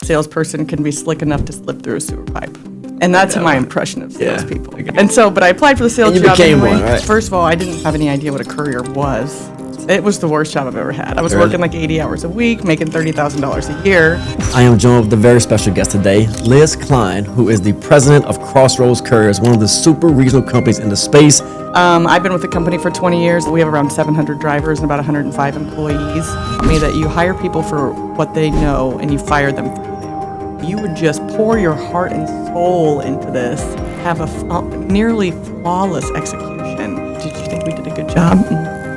salesperson can be slick enough to slip through a sewer pipe. And that's my impression of salespeople. And so, but I applied for the sales job anyway. One, right? First of all, I didn't have any idea what a courier was. It was the worst job I've ever had. I was working like 80 hours a week, making $30,000 a year. I am joined with a very special guest today, Liz Klein, who is the president of Crossroads Couriers, one of the super regional companies in the space. I've been with the company for 20 years. We have around 700 drivers and about 105 employees. I mean that you hire people for what they know and you fire them for who they are. You would just pour your heart and soul into this, have a nearly flawless execution. Did you think we did a good job?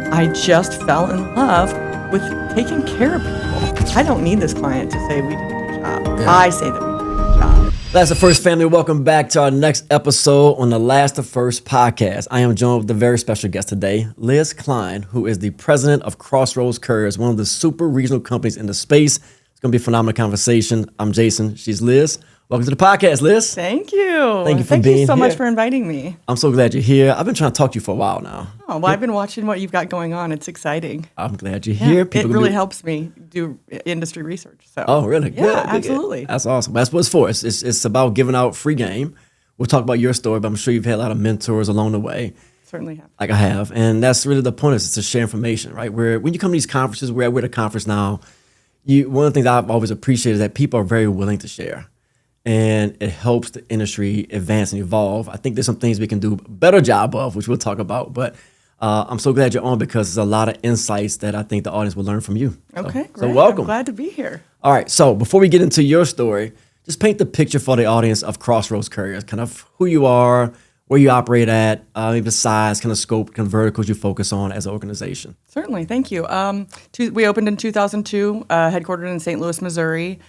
I just fell in love with taking care of people. I don't need this client to say we did a good job. Yeah. I say that we did a good job. That's the First family. Welcome back to our next episode on the Last of First podcast. I am joined with a very special guest today, Liz Klein, who is the president of Crossroads Couriers, one of the super regional companies in the space. It's going to be a phenomenal conversation. I'm Jason. She's Liz. Welcome to the podcast, Liz. Thank you. Thank you for being here. Thank you so much for inviting me. I'm so glad you're here. I've been trying to talk to you for a while now. Oh, well, I've been watching what you've got going on. It's exciting. I'm glad you're here. It really helps me do industry research. So. Oh, really? Yeah, good, absolutely. Good. That's awesome. That's what it's for. It's about giving out free game. We'll talk about your story, but I'm sure you've had a lot of mentors along the way. Certainly have. Like I have. And that's really the point, is to share information, right? When you come to these conferences, we're at a conference now, one of the things I've always appreciated is that people are very willing to share. And it helps the industry advance and evolve. I think there's some things we can do a better job of, which we'll talk about. But I'm so glad you're on, because there's a lot of insights that I think the audience will learn from you. Okay, great. So welcome. I'm glad to be here. All right, so before we get into your story, just paint the picture for the audience of Crossroads Couriers, kind of who you are, where you operate at, maybe the size, kind of scope, kind of verticals you focus on as an organization. Certainly, thank you. We opened in 2002, headquartered in St. Louis, Missouri.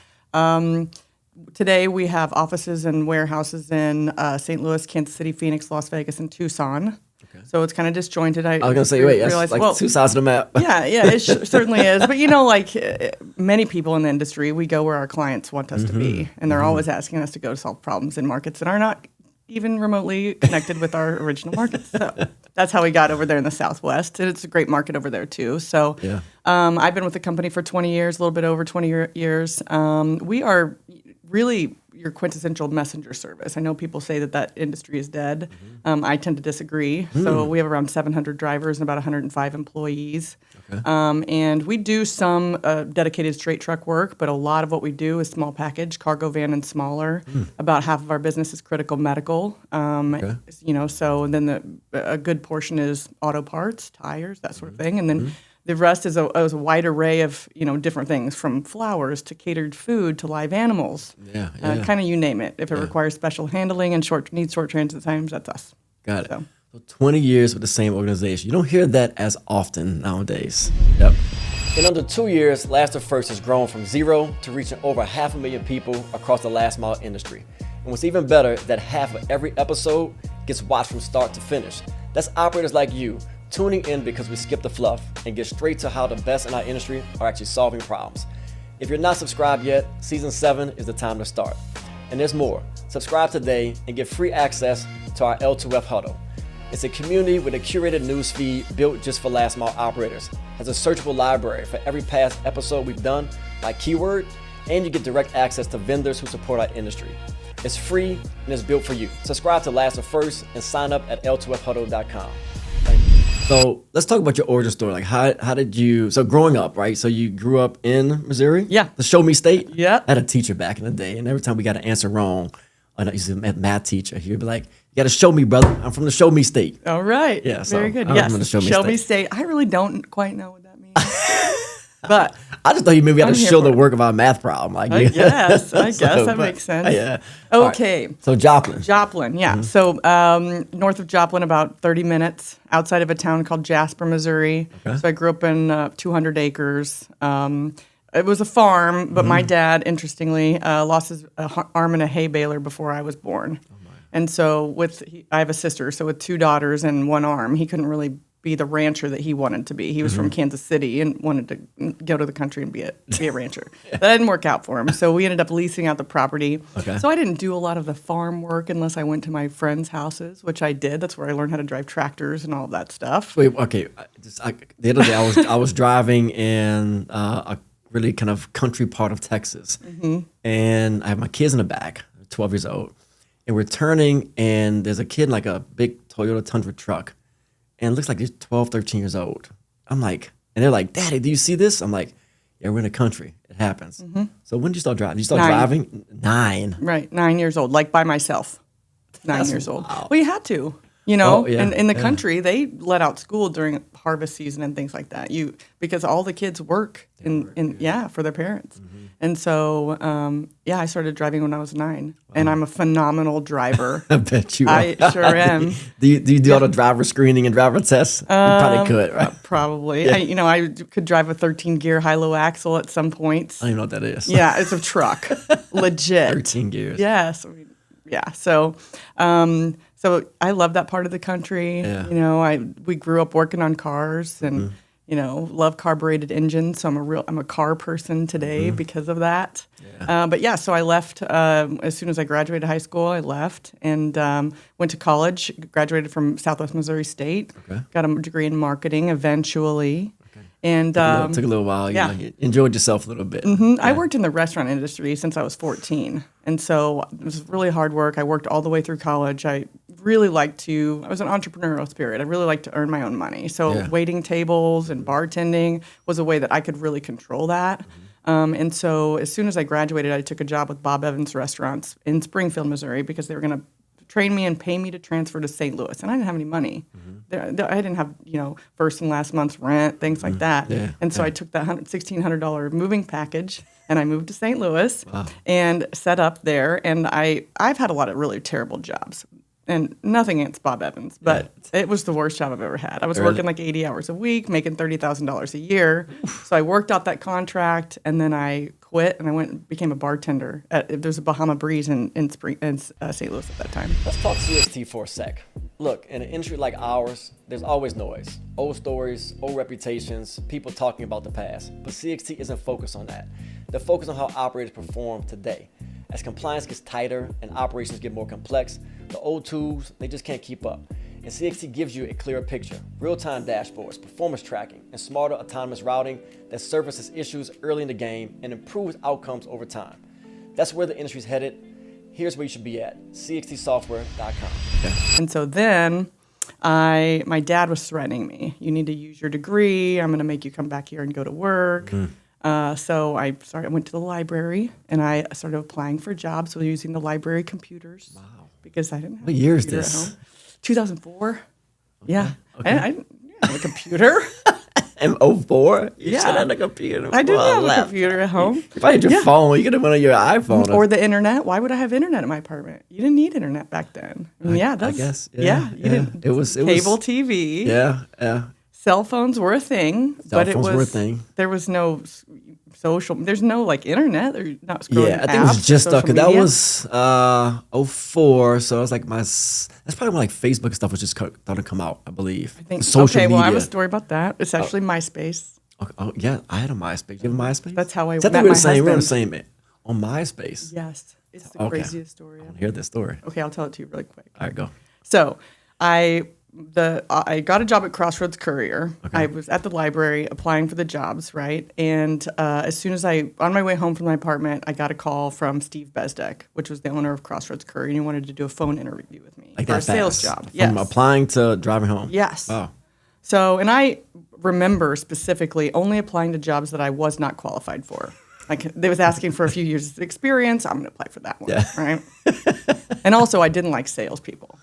Today, we have offices and warehouses in St. Louis, Kansas City, Phoenix, Las Vegas, and Tucson. Okay. So it's kind of disjointed. I was going to say, wait, that's like two sides of the map. Yeah, it certainly is. But, like many people in the industry, we go where our clients want us to be. And they're always asking us to go solve problems in markets that are not even remotely connected with our original markets. So that's how we got over there in the Southwest. And it's a great market over there, too. So I've been with the company for 20 years, a little bit over 20 years. We are really your quintessential messenger service. I know people say that industry is dead. I tend to disagree. So we have around 700 drivers and about 105 employees. Okay. And we do some dedicated straight truck work, but a lot of what we do is small package, cargo van and smaller. About half of our business is critical medical. So then a good portion is auto parts, tires, that sort of thing. And then the rest is a wide array of different things, from flowers to catered food to live animals. Kind of you name it. If it requires special handling and needs short transit times, that's us. Got it. So 20 years with the same organization. You don't hear that as often nowadays. Yep. In under 2 years, Last of First has grown from zero to reaching over 500,000 people across the last mile industry. And what's even better, that half of every episode gets watched from start to finish. That's operators like you, tuning in because we skip the fluff and get straight to how the best in our industry are actually solving problems. If you're not subscribed yet, season 7 is the time to start. And there's more. Subscribe today and get free access to our L2F huddle. It's a community with a curated news feed built just for last mile operators. Has a searchable library for every past episode we've done by keyword, and you get direct access to vendors who support our industry. It's free and it's built for you. Subscribe to Last of First and sign up at L2Fhuddle.com. Thank you. So let's talk about your origin story. Like, how did you, so growing up, right? So you grew up in Missouri? Yeah. The Show Me State? Yeah. I had a teacher back in the day, and every time we got an answer wrong, I used to be a math teacher, he'd be like, you got to show me, brother. I'm from the Show Me State. All right. Yeah. So very good. I'm Yes. from the Show Me State. I really don't quite know what that means. But I just thought you maybe had to show the work of our math problem. Like, I guess that makes sense. Yeah. Okay. Right. So Joplin. Yeah. So north of Joplin, about 30 minutes outside of a town called Jasper, Missouri. Okay. So I grew up in 200 acres. It was a farm, but my dad, interestingly, lost his arm in a hay baler before I was born. Oh my. And so I have a sister, so with 2 daughters and 1 arm, he couldn't really be the rancher that he wanted to be. He was from Kansas City and wanted to go to the country and be a rancher. That didn't work out for him, so we ended up leasing out the property. Okay. So I didn't do a lot of the farm work unless I went to my friends' houses, which I did. That's where I learned how to drive tractors and all of that stuff. Wait, okay. The other day I was driving in a really kind of country part of Texas, and and I have my kids in the back, 12 years old, and we're turning, and there's a kid in like a big Toyota Tundra truck, and it looks like he's 12, 13 years old. I'm like, and they're like, Daddy, do you see this? I'm like, yeah, we're in the country. It happens. So when did you start driving? Did you start driving? 9. Right, 9 years old, like by myself. 9 That's years old. wild. Well, you had to. You know, yeah, in the country, they let out school during harvest season and things like that. Because all the kids work for their parents. And so, I started driving when I was 9, and I'm a phenomenal driver. I bet you are. I sure am. Do you do all the driver screening and driver tests? You probably could, right? Probably. Yeah. I could drive a 13-gear high-low axle at some points. I don't even know what that is. Yeah, it's a truck. Legit. 13 gears. Yes. Yeah. So I love that part of the country. Yeah. You know, we grew up working on cars and, love carbureted engines. So I'm a car person today because of that. Yeah. So I left as soon as I graduated high school. I left and went to college. Graduated from Southwest Missouri State. Okay. Got a degree in marketing eventually. Okay. And took a little while. You enjoyed yourself a little bit. Yeah. I worked in the restaurant industry since I was 14. And so it was really hard work. I worked all the way through college. I was an entrepreneurial spirit. I really liked to earn my own money. So waiting tables and bartending was a way that I could really control that. And so as soon as I graduated, I took a job with Bob Evans Restaurants in Springfield, Missouri, because they were going to train me and pay me to transfer to St. Louis. And I didn't have any money. I didn't have, first and last mon's rent, things like that. Yeah. And so I took that $1,600 moving package and I moved to St. Louis and set up there. And I've had a lot of really terrible jobs. And nothing against Bob Evans, but it was the worst job I've ever had. I was working like 80 hours a week, making $30,000 a year. So I worked out that contract, and then I quit, and I went and became a bartender. There's a Bahama Breeze in St. Louis at that time. Let's talk CXT for a sec. Look, in an industry like ours, there's always noise. Old stories, old reputations, people talking about the past. But CXT isn't focused on that. They're focused on how operators perform today. As compliance gets tighter and operations get more complex, the old tools, they just can't keep up. And CXT gives you a clearer picture, real-time dashboards, performance tracking, and smarter autonomous routing that surfaces issues early in the game and improves outcomes over time. That's where the industry's headed. Here's where you should be at, cxtsoftware.com. Okay. And so then my dad was threatening me. You need to use your degree. I'm going to make you come back here and go to work. So I went to the library and I started applying for jobs with using the library computers. Wow. Because I didn't have what year is this? 2004. Okay. Yeah. Okay. I didn't have a computer. In 04? You Yeah. should have a computer. I didn't have a computer at home. If I had your phone, you could have went on your iPhone. Or the internet. Why would I have internet in my apartment? You didn't need internet back then. I guess. Yeah. You didn't. It was cable TV. Yeah. Cell phones were a thing. There was no social. There's no like internet. There's not scrolling. Yeah, I think it was just because that was 04. So it was like that's probably when like Facebook stuff was just starting to come out. I believe. I think social media. Well, I have a story about that. It's actually MySpace. Okay. Oh yeah, I had a MySpace. You have a MySpace? That's how I met my husband. We're the same on MySpace. Yes, it's the craziest story. I want to hear this story. Okay, I'll tell it to you really quick. All right, go. So I got a job at Crossroads Courier. Okay. I was at the library applying for the jobs, right? And as soon as on my way home from my apartment, I got a call from Steve Bestek, which was the owner of Crossroads Courier, and he wanted to do a phone interview with me for a sales job. From applying to driving home. Yes. Wow. So, and I remember specifically only applying to jobs that I was not qualified for. Like they was asking for a few years of experience. I'm going to apply for that one, right? And also, I didn't like salespeople.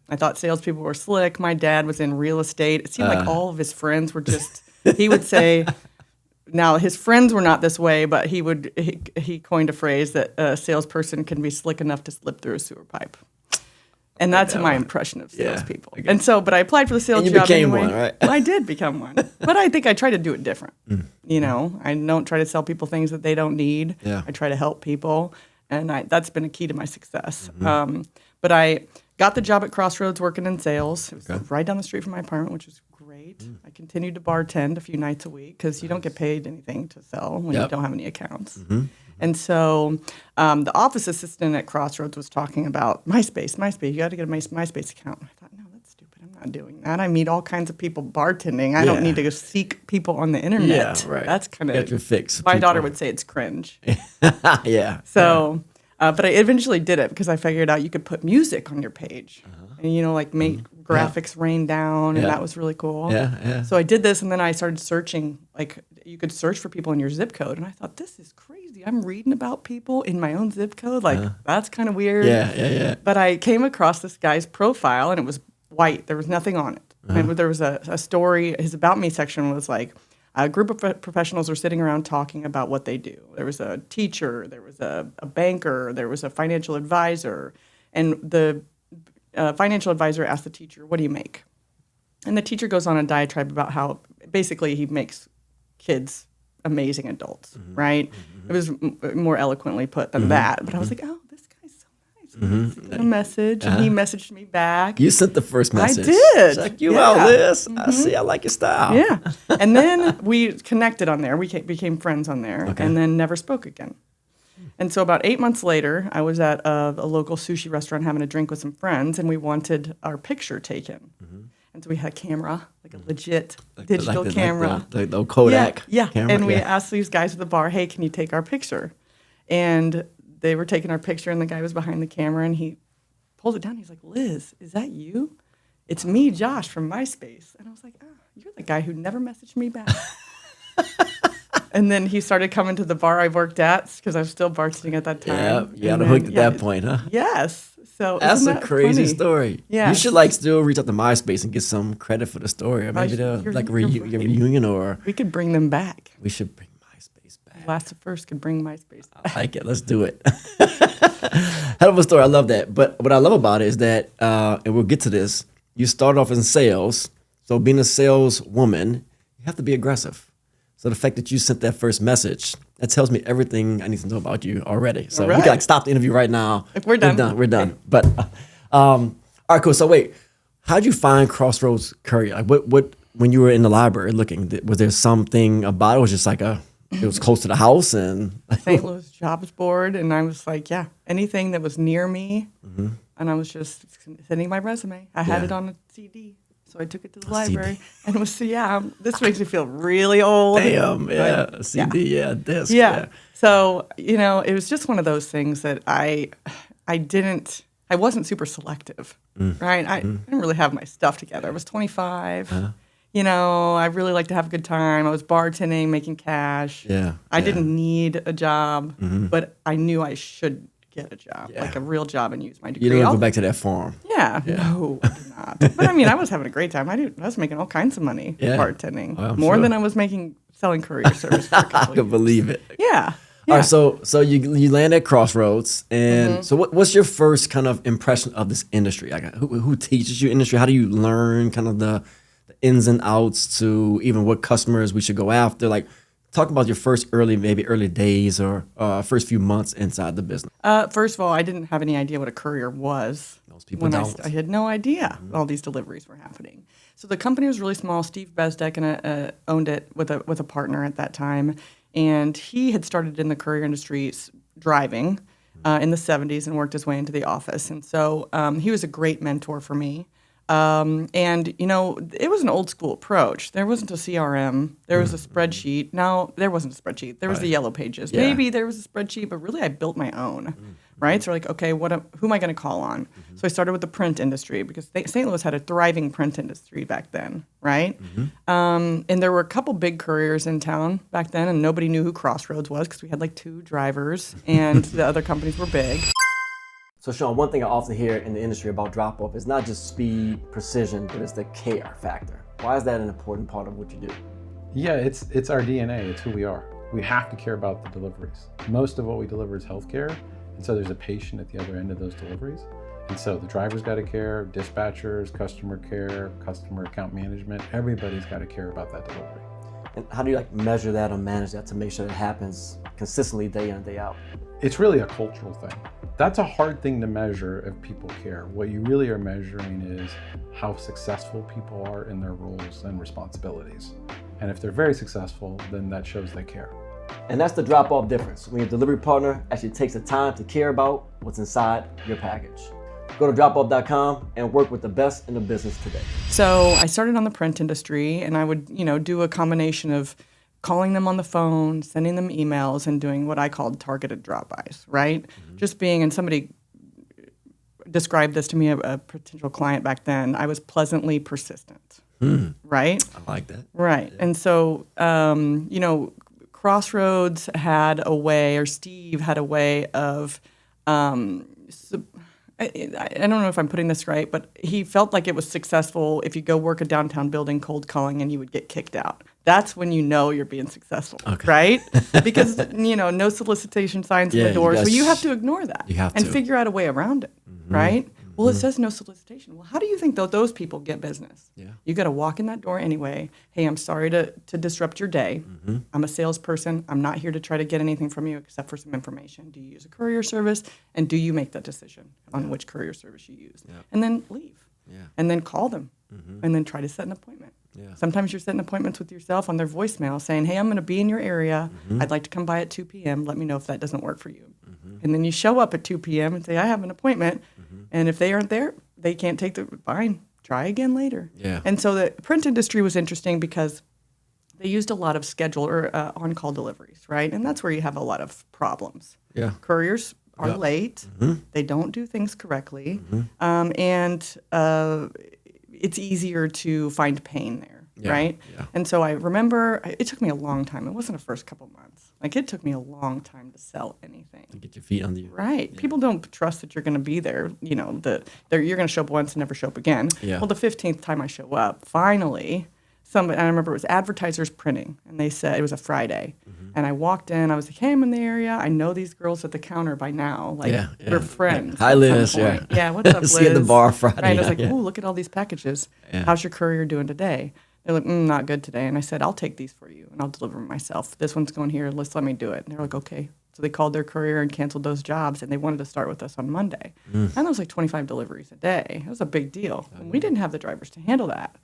I thought salespeople were slick. My dad was in real estate. It seemed like all of his friends were just, he would say, now his friends were not this way, but he coined a phrase that a salesperson can be slick enough to slip through a sewer pipe. And that's my impression of salespeople. Yeah, and so, but I applied for the sales job became anyway. One, right? Well, I did become one. But I think I try to do it different. You know, I don't try to sell people things that they don't need. Yeah. I try to help people. And that's been a key to my success. But I got the job at Crossroads working in sales. It was right down the street from my apartment, which was great. I continued to bartend a few nights a week because you don't get paid anything to sell when you don't have any accounts. And so the office assistant at Crossroads was talking about MySpace. You got to get a MySpace account. I thought, no, that's stupid. I'm not doing that. I meet all kinds of people bartending. I don't need to go seek people on the internet. Yeah, right. That's kind of get your fix. My daughter would say it's cringe. Yeah. So But I eventually did it because I figured out you could put music on your page and, like make graphics rain down. And that was really cool. Yeah. So I did this, and then I started searching. Like, you could search for people in your zip code. And I thought, this is crazy. I'm reading about people in my own zip code. Like, that's kind of weird. Yeah. But I came across this guy's profile, and it was white. There was nothing on it. And there was a story. His About Me section was like, a group of professionals are sitting around talking about what they do. There was a teacher, there was a banker, there was a financial advisor. And the financial advisor asked the teacher, what do you make? And the teacher goes on a diatribe about how basically he makes kids amazing adults, right? It was more eloquently put than that. But I was like, oh, this guy's so nice. He sent a message, and he messaged me back. You sent the first message. I did. Check you out, Liz. I see. I like your style. Yeah. And then we connected on there. We became friends on there, and then never spoke again. And so about 8 months later, I was at a local sushi restaurant having a drink with some friends, and we wanted our picture taken. And so we had a camera, like a legit digital camera. Like the Kodak camera. And we asked these guys at the bar, hey, can you take our picture? And they were taking our picture, and the guy was behind the camera, and he pulled it down. He's like, Liz, is that you? It's me, Josh, from MySpace. And I was like, oh, you're the guy who never messaged me back. And then he started coming to the bar I worked at, because I was still bartending at that time. Yeah, you got hooked at that point, huh? Yes. So that's a crazy funny? Story. Yeah. You should still reach out to MySpace and get some credit for the story. Or maybe they'll reunion, or we could bring them back. We should bring MySpace back. Last of First could bring MySpace back. I like it. Let's do it. Hell of a story. I love that. But what I love about it is that, and we'll get to this, you started off in sales. So being a saleswoman, you have to be aggressive. So the fact that you sent that first message, that tells me everything I need to know about you already. So we can stop the interview right now. We're done. We're done. But all right, cool. So wait, how'd you find Crossroads Courier? Like what when you were in the library looking, was there something about it? It was just like it was close to the house and St. Louis jobs board, and I was like, yeah, anything that was near me, and I was just sending my resume. I had it on a CD. So I took it to the library, and it was, this makes me feel really old. Damn, yeah, CD, disc. Yeah. So, it was just one of those things that I wasn't super selective, right? I didn't really have my stuff together. I was 25. I really like to have a good time. I was bartending, making cash. I didn't need a job, but I knew I should get a job, like a real job, and use my degree. You didn't go back to that farm. No, I did not. But I was having a great time. I was making all kinds of money bartending, more than I was making selling courier service. I could believe it. Yeah. All right, so you land at Crossroads, and so what's your first kind of impression of this industry? Like, who teaches you industry? How do you learn kind of the ins and outs to even what customers we should go after? Like, talk about your first early days or first few months inside the business. First of all, I didn't have any idea what a courier was. Most people don't. I had no idea all these deliveries were happening. So the company was really small. Steve Bestek owned it with a partner at that time, and he had started in the courier industry driving in the 70s and worked his way into the office. And so he was a great mentor for me. And, it was an old school approach. There wasn't a CRM. There was a spreadsheet. No, there wasn't a spreadsheet. There was the yellow pages. Yeah. Maybe there was a spreadsheet, but really I built my own, right? So like, okay, who am I going to call on? So I started with the print industry because St. Louis had a thriving print industry back then, right? And there were a couple big couriers in town back then, and nobody knew who Crossroads was because we had like 2 drivers, and the other companies were big. So Sean, one thing I often hear in the industry about drop-off is not just speed, precision, but it's the care factor. Why is that an important part of what you do? Yeah, it's our DNA, it's who we are. We have to care about the deliveries. Most of what we deliver is healthcare, and so there's a patient at the other end of those deliveries. And so the driver's got to care, dispatchers, customer care, customer account management, everybody's got to care about that delivery. And how do you measure that or manage that to make sure it happens consistently day in and day out? It's really a cultural thing. That's a hard thing to measure if people care. What you really are measuring is how successful people are in their roles and responsibilities. And if they're very successful, then that shows they care. And that's the drop-off difference, when your delivery partner actually takes the time to care about what's inside your package. Go to dropoff.com and work with the best in the business today. So I started on the print industry, and I would, do a combination of calling them on the phone, sending them emails, and doing what I called targeted drop-bys, right? Just being, and somebody described this to me, a potential client back then, I was pleasantly persistent, right? I like that. Right. Yeah. And so, Crossroads had a way, or Steve had a way of, I don't know if I'm putting this right, but he felt like it was successful if you go work a downtown building cold calling and you would get kicked out. That's when you know you're being successful, right? Because, no solicitation signs in the door. So you have to ignore that. You have and to. figure out a way around it, right? Well, it says no solicitation. Well, how do you think those people get business? Yeah. You got to walk in that door anyway. Hey, I'm sorry to disrupt your day. I'm a salesperson. I'm not here to try to get anything from you except for some information. Do you use a courier service? And do you make that decision on which courier service you use? Yeah. And then leave. Yeah. And then call them. And then try to set an appointment. Yeah. Sometimes you're setting appointments with yourself on their voicemail saying, hey, I'm going to be in your area. I'd like to come by at 2 p.m. Let me know if that doesn't work for you. And then you show up at 2 p.m. and say, I have an appointment. And if they aren't there, they can't take the, fine, try again later. Yeah. And so the print industry was interesting because they used a lot of schedule or on-call deliveries, right? And that's where you have a lot of problems. Yeah. Couriers are late. They don't do things correctly. And it's easier to find pain there, right? Yeah. And so I remember it took me a long time. It wasn't the first couple months. Like, it took me a long time to sell anything. To get your feet under you. Right. Yeah. People don't trust that you're going to be there, you're going to show up once and never show up again. Yeah. Well, the 15th time I show up, finally, I remember it was advertisers printing, and they said, it was a Friday. And I walked in, I was like, hey, I'm in the area. I know these girls at the counter by now. Like, we're friends. Hi, Liz. Yeah, what's up, Liz? See you at the bar Friday. Right. I was like, ooh, look at all these packages. Yeah. How's your courier doing today? They're like, not good today. And I said, I'll take these for you, and I'll deliver them myself. This one's going here. Let me do it. And they're like, okay. So they called their courier and canceled those jobs, and they wanted to start with us on Monday. And that was like 25 deliveries a day. It was a big deal. And we didn't have the drivers to handle that.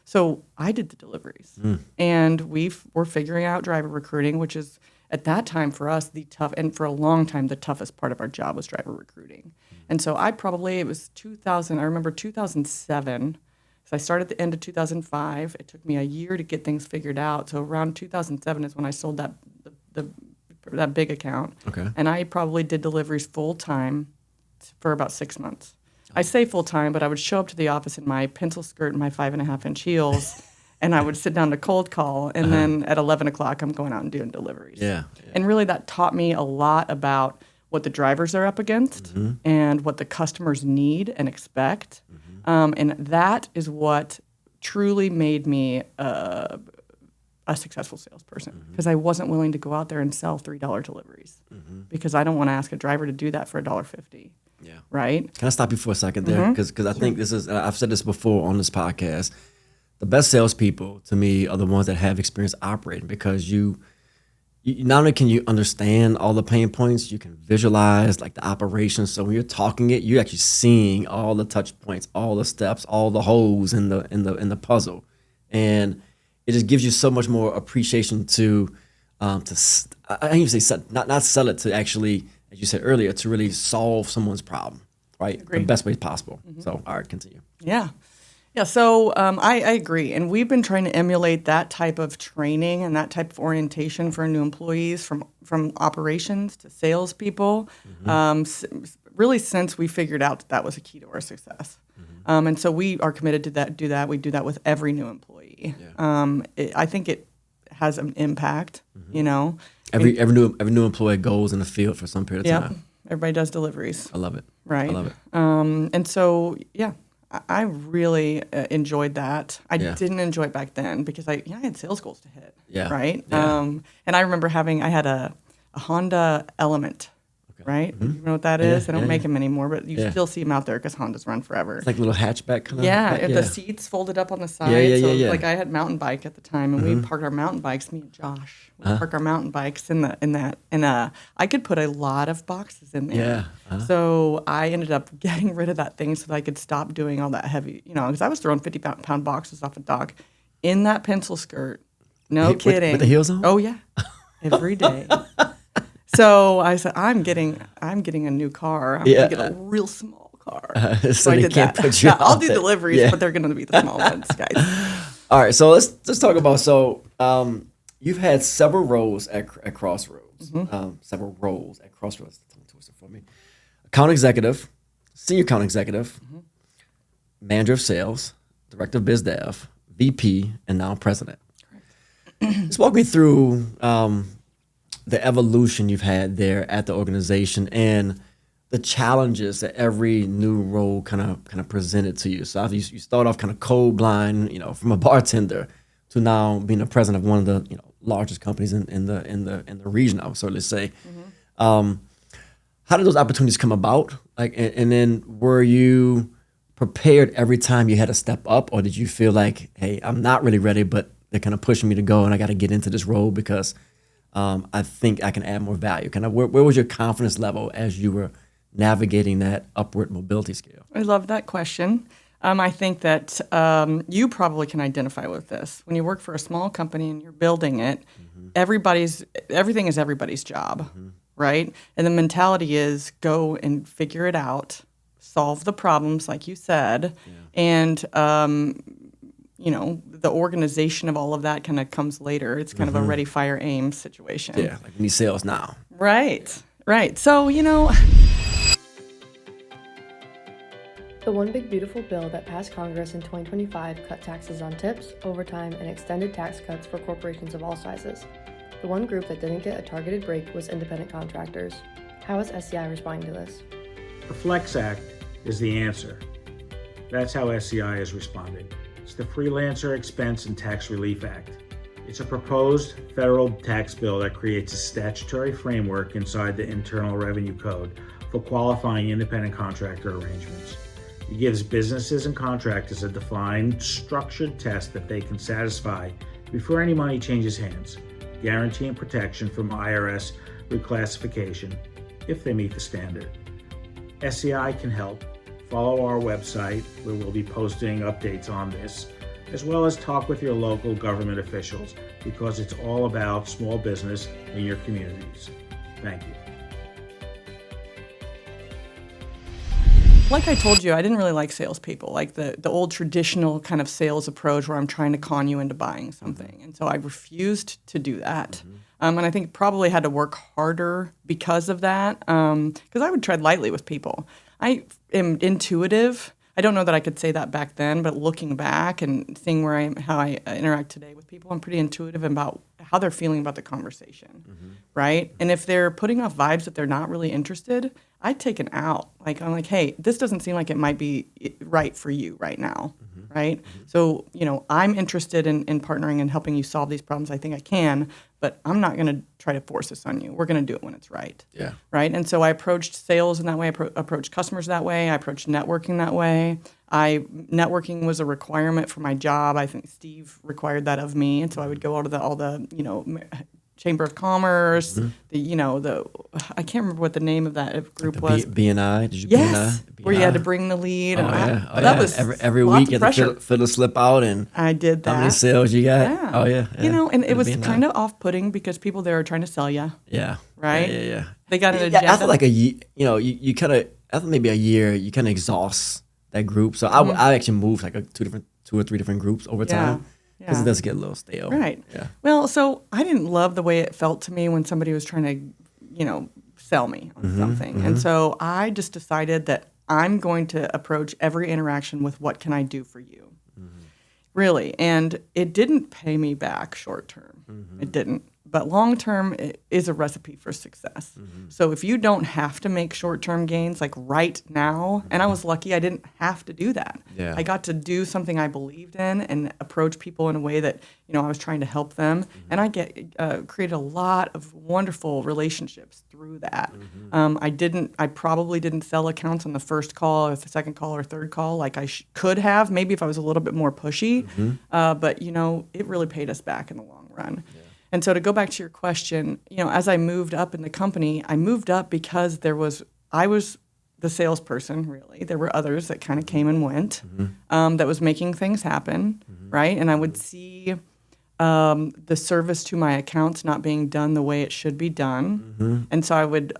So I did the deliveries. And we were figuring out driver recruiting, which is, at that time for us, the tough, and for a long time, the toughest part of our job was driver recruiting. And so it was 2000, I remember 2007. So I started at the end of 2005. It took me a year to get things figured out. So around 2007 is when I sold that big account. Okay. And I probably did deliveries full time for about 6 months. I say full time, but I would show up to the office in my pencil skirt and my 5.5-inch heels, and I would sit down to cold call. And then at 11 o'clock, I'm going out and doing deliveries. Yeah. And really, that taught me a lot about what the drivers are up against and what the customers need and expect. And that is what truly made me a successful salesperson, because I wasn't willing to go out there and sell $3 deliveries because I don't want to ask a driver to do that for $1.50. Yeah. Right? Can I stop you for a second there? Because I think this is, I've said this before on this podcast, the best salespeople to me are the ones that have experience operating, because you not only can you understand all the pain points, you can visualize like the operations. So when you're talking it, you're actually seeing all the touch points, all the steps, all the holes in the puzzle, and it just gives you so much more appreciation to I even say not sell it, to actually, as you said earlier, to really solve someone's problem, right? The best way possible. So all right, continue. Yeah. Yeah, so I agree. And we've been trying to emulate that type of training and that type of orientation for new employees, from operations to salespeople, really since we figured out that was a key to our success. And so we are committed to do that. We do that with every new employee. Yeah. I think it has an impact, Every new employee goes in the field for some period of time. Everybody does deliveries. I love it. Right. I love it. And so, I really enjoyed that. I didn't enjoy it back then because I had sales goals to hit. Yeah. Right. Yeah. And I remember I had a Honda Element. Right? You know what that is? They don't make them anymore, but you still see them out there because Hondas run forever. It's like a little hatchback kind of. Yeah, the seats folded up on the side. Like I had mountain bike at the time, and we parked our mountain bikes. Me and Josh parked our mountain bikes in that, and I could put a lot of boxes in there. Yeah. So I ended up getting rid of that thing so that I could stop doing all that heavy, because I was throwing 50-pound boxes off a dock in that pencil skirt. No kidding. With the heels on? Oh yeah, every day. So I said, I'm getting a new car. I'm going to get a real small car. So I did that. I'll do deliveries, but they're going to be the small ones, guys. All right, so let's talk about, you've had several roles at Crossroads. Several roles at Crossroads. Twist it for me. Account executive, senior account executive, manager of sales, director of biz dev, VP, and now president. Just walk me through the evolution you've had there at the organization and the challenges that every new role kind of presented to you. So you start off kind of cold blind, from a bartender to now being the president of one of the largest companies in the region, I would certainly say. How did those opportunities come about? And then were you prepared every time you had to step up, or did you feel like, hey, I'm not really ready, but they're kind of pushing me to go and I got to get into this role because I think I can add more value? Where was your confidence level as you were navigating that upward mobility scale? I love that question. I think that you probably can identify with this. When you work for a small company and you're building it, everything is everybody's job, right? And the mentality is go and figure it out, solve the problems, like you said, and the organization of all of that kind of comes later. It's kind of a ready, fire, aim situation. Yeah, like we need sales now. Right. So, The One Big Beautiful Bill that passed Congress in 2025 cut taxes on tips, overtime, and extended tax cuts for corporations of all sizes. The one group that didn't get a targeted break was independent contractors. How is SCI responding to this? The Flex Act is the answer. That's how SCI is responding. It's the Freelancer Expense and Tax Relief Act. It's a proposed federal tax bill that creates a statutory framework inside the Internal Revenue Code for qualifying independent contractor arrangements. It gives businesses and contractors a defined, structured test that they can satisfy before any money changes hands, guaranteeing protection from IRS reclassification if they meet the standard. SCI can help. Follow our website where we'll be posting updates on this, as well as talk with your local government officials because it's all about small business in your communities. Thank you. Like I told you, I didn't really like salespeople, like the old traditional kind of sales approach where I'm trying to con you into buying something. And so I refused to do that. And I think probably had to work harder because of that, because I would tread lightly with people. I am intuitive. I don't know that I could say that back then, but looking back and seeing how I interact today with people, I'm pretty intuitive about how they're feeling about the conversation, right? And if they're putting off vibes that they're not really interested, I take it out. I'm like, hey, this doesn't seem like it might be right for you right now, right? So, I'm interested in partnering and helping you solve these problems. I think I can, but I'm not going to try to force this on you. We're going to do it when it's right. Yeah. Right. And so I approached sales in that way. I approached customers that way. I approached networking that way. Networking was a requirement for my job. I think Steve required that of me, and so I would go out to all the Chamber of Commerce. I can't remember what the name of that group was. BNI. Did you yes, BNI? Where you had to bring the lead. That was every week you had to fill a slip out and I did that. How many sales you got? Yeah. Oh yeah. And it was kind of off-putting because people there are trying to sell you. Yeah. Right. Yeah. They got an agenda. After like a year, you kind of after maybe a year, you kind of exhaust that group. So I actually moved like two or three different groups over time. Because it does get a little stale. Right. Yeah. Well, so I didn't love the way it felt to me when somebody was trying to, sell me on something. And so I just decided that I'm going to approach every interaction with what can I do for you? Really. And it didn't pay me back short term. It didn't. But long term it is a recipe for success. So if you don't have to make short term gains like right now, and I was lucky I didn't have to do that. Yeah. I got to do something I believed in and approach people in a way that I was trying to help them, and I created a lot of wonderful relationships through that. I probably didn't sell accounts on the first call or the second call or third call like I could have, maybe if I was a little bit more pushy. But it really paid us back in the long run. Yeah. And so to go back to your question, as I moved up in the company, I moved up because I was the salesperson, really. There were others that kind of came and went that was making things happen, right? And I would see the service to my accounts not being done the way it should be done. And so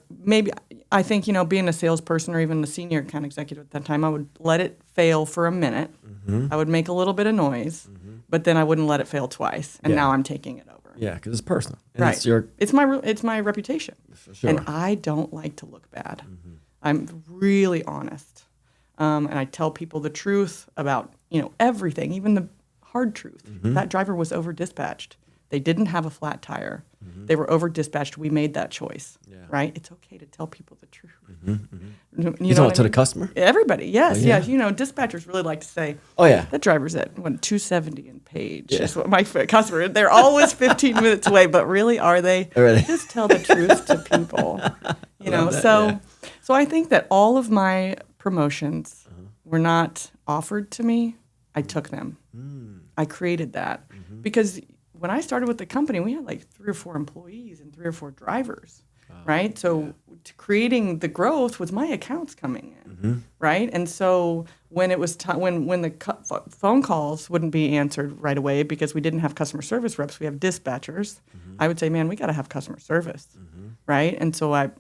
I think, being a salesperson or even a senior account executive at that time, I would let it fail for a minute. I would make a little bit of noise, but then I wouldn't let it fail twice. And now I'm taking it over. Yeah, because it's personal. And Right. It's It's my reputation. For sure. And I don't like to look bad. I'm really honest. And I tell people the truth about, everything, even the hard truth. That driver was over dispatched. They didn't have a flat tire. They were over dispatched. We made that choice. Yeah. Right? It's okay to tell people the truth. You talking to the customer? Everybody, yes, Oh, yeah. yes. Dispatchers really like to say, Oh, yeah. that driver's at 270 in Page. Yeah. That's what my customer, they're always 15 minutes away, but really, are they? Really? Just tell the truth to people. So I think that all of my promotions were not offered to me. I took them. I created that because when I started with the company, we had like 3 or 4 employees and 3 or 4 drivers, right? So creating the growth was my accounts coming in, right? And so when it was when the phone calls wouldn't be answered right away because we didn't have customer service reps, we have dispatchers. I would say, man, we got to have customer service, right? And so I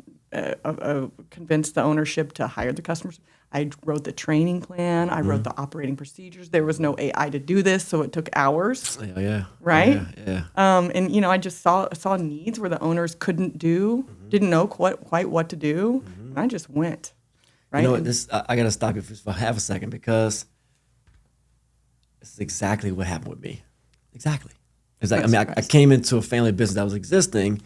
convinced the ownership to hire the customers. I wrote the training plan. I wrote the operating procedures. There was no AI to do this, so it took hours. Yeah. Right? Yeah. And I just saw needs where the owners couldn't do, didn't know quite what to do, and I just went. Right? You know what? I got to stop you for half a second because this is exactly what happened with me. Exactly. It's like I came into a family business that was existing.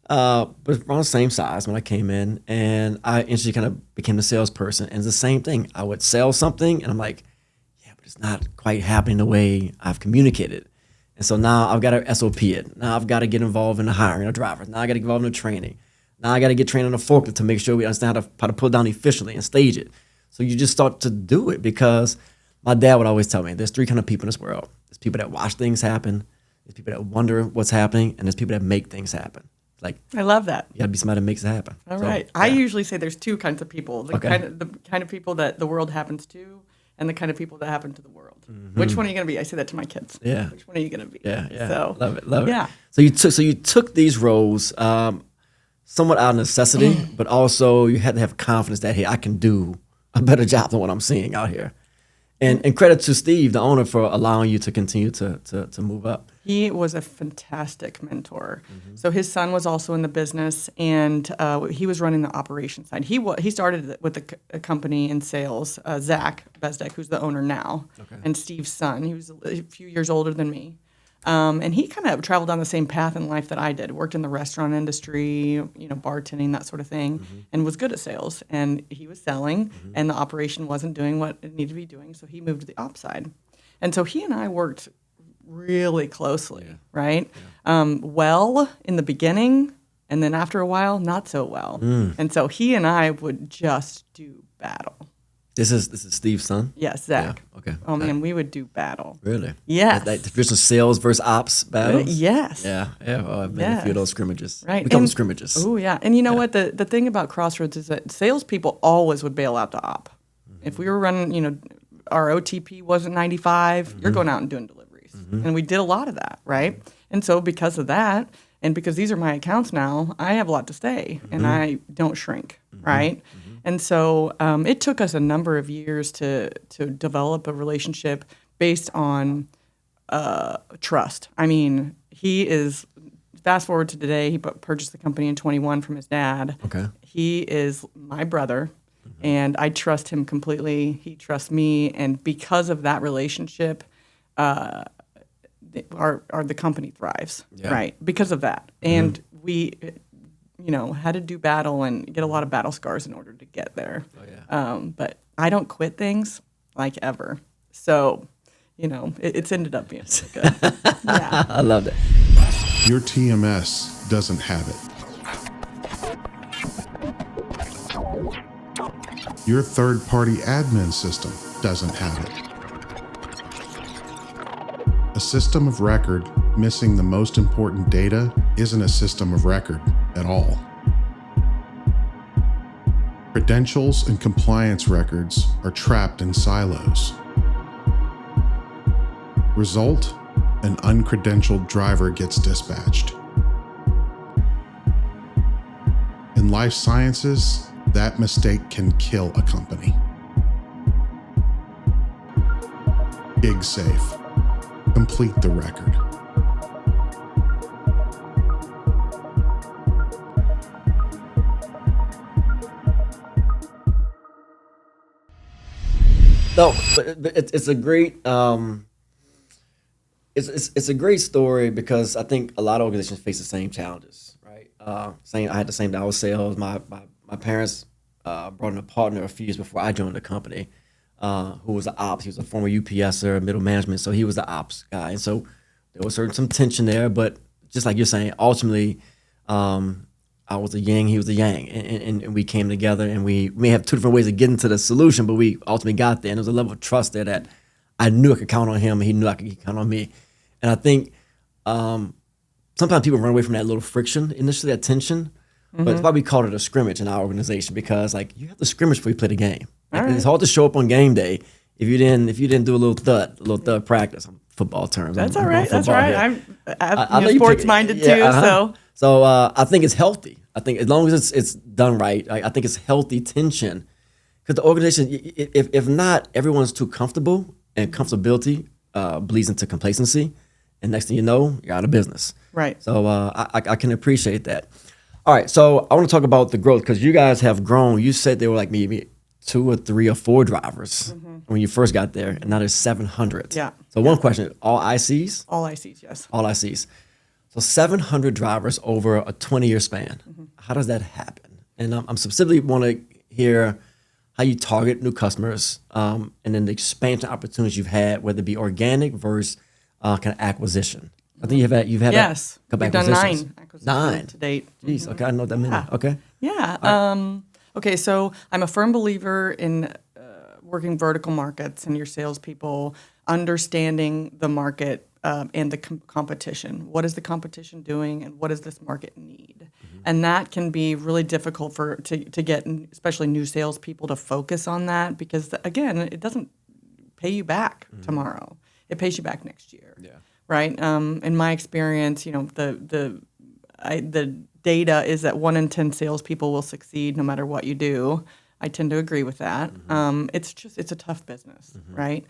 But around the same size when I came in, and I instantly kind of became the salesperson. And it's the same thing. I would sell something, and I'm like, yeah, but it's not quite happening the way I've communicated. And so now I've got to SOP it. Now I've got to get involved in the hiring of drivers. Now I got to get involved in the training. Now I got to get trained on the forklift to make sure we understand how to pull it down efficiently and stage it. So you just start to do it because my dad would always tell me, there's 3 kind of people in this world. There's people that watch things happen. There's people that wonder what's happening. And there's people that make things happen. Like, I love that. You got to be somebody that makes it happen. All right. Yeah. I usually say there's 2 kinds of people. The kind of people that the world happens to and the kind of people that happen to the world. Which one are you going to be? I say that to my kids. Yeah. Which one are you going to be? Yeah. So, love it. Yeah. So you took these roles somewhat out of necessity, but also you had to have confidence that, hey, I can do a better job than what I'm seeing out here. And credit to Steve, the owner, for allowing you to continue to move up. He was a fantastic mentor. So his son was also in the business, and he was running the operation side. He started with a company in sales, Zach Bestek, who's the owner now, and Steve's son. He was a few years older than me. And he kind of traveled down the same path in life that I did, worked in the restaurant industry, bartending, that sort of thing, and was good at sales. And he was selling, and the operation wasn't doing what it needed to be doing, so he moved to the ops side. And so he and I worked really closely, right? Yeah. Well in the beginning, and then after a while, not so well. And so he and I would just do battle. This is Steve's son? Yes, Zach. Yeah. Okay. Oh, man, we would do battle. Really? Yes. Like traditional sales versus ops battles? Yes. Yeah. Oh, I've been in a few of those scrimmages. Right. We call them scrimmages. Oh, yeah. And you know what? The thing about Crossroads is that salespeople always would bail out the op. If we were running, our OTP wasn't 95, you're going out and doing deliveries. And we did a lot of that, right? And so because of that, and because these are my accounts now, I have a lot to say, and I don't shrink, right? And so it took us a number of years to develop a relationship based on trust. I mean, fast forward to today, he purchased the company in 21 from his dad. Okay. He is my brother, and I trust him completely. He trusts me, and because of that relationship, the company thrives, right? Because of that. And we had to do battle and get a lot of battle scars in order to get there. Oh, yeah. But I don't quit things like ever. So, it's ended up being so good. Yeah. I love that. Your TMS doesn't have it. Your third-party admin system doesn't have it. A system of record missing the most important data isn't a system of record at all. Credentials and compliance records are trapped in silos. Result, an uncredentialed driver gets dispatched. In life sciences, that mistake can kill a company. Big Safe. Complete the record. No, but it's a great it's a great story because I think a lot of organizations face the same challenges, right? I had the same dollar sales. My parents brought in a partner a few years before I joined the company, who was the ops. He was a former UPSer, middle management, so he was the ops guy. And so there was some tension there, but just like you're saying, ultimately, I was a yin, he was a yang, and we came together, and we may have two different ways of getting to the solution, but we ultimately got there. And there was a level of trust there that I knew I could count on him, and he knew I could count on me. And I think sometimes people run away from that little friction initially, that tension. But it's why we called it a scrimmage in our organization, because like you have to scrimmage before you play the game. Like, it's hard to show up on game day if you didn't do a little thud practice on football terms. That's all right. That's right. I'm know sports minded too. So I think it's healthy. I think as long as it's done right, I think it's healthy tension. Because the organization, if not, everyone's too comfortable, and comfortability bleeds into complacency, and next thing you know, you're out of business. Right. So I can appreciate that. All right, so I want to talk about the growth, because you guys have grown. You said there were like maybe 2 or 3 or 4 drivers when you first got there, and now there's 700. Yeah. So one question, all ICs? All ICs, yes. All ICs. So 700 drivers over a 20-year span. How does that happen? And I'm specifically want to hear how you target new customers, and then the expansion opportunities you've had, whether it be organic versus kind of acquisition. I think you've had yes. a couple We've done acquisitions. 9 acquisitions 9 to date. Jeez, okay, I know that many. Okay. Yeah. Okay, so I'm a firm believer in working vertical markets and your salespeople understanding the market and the competition. What is the competition doing, and what does this market need? And that can be really difficult to get, especially new salespeople, to focus on that, because again, it doesn't pay you back tomorrow. It pays you back next year. Yeah. Right. In my experience, the data is that 1 in 10 salespeople will succeed no matter what you do. I tend to agree with that. It's a tough business, right?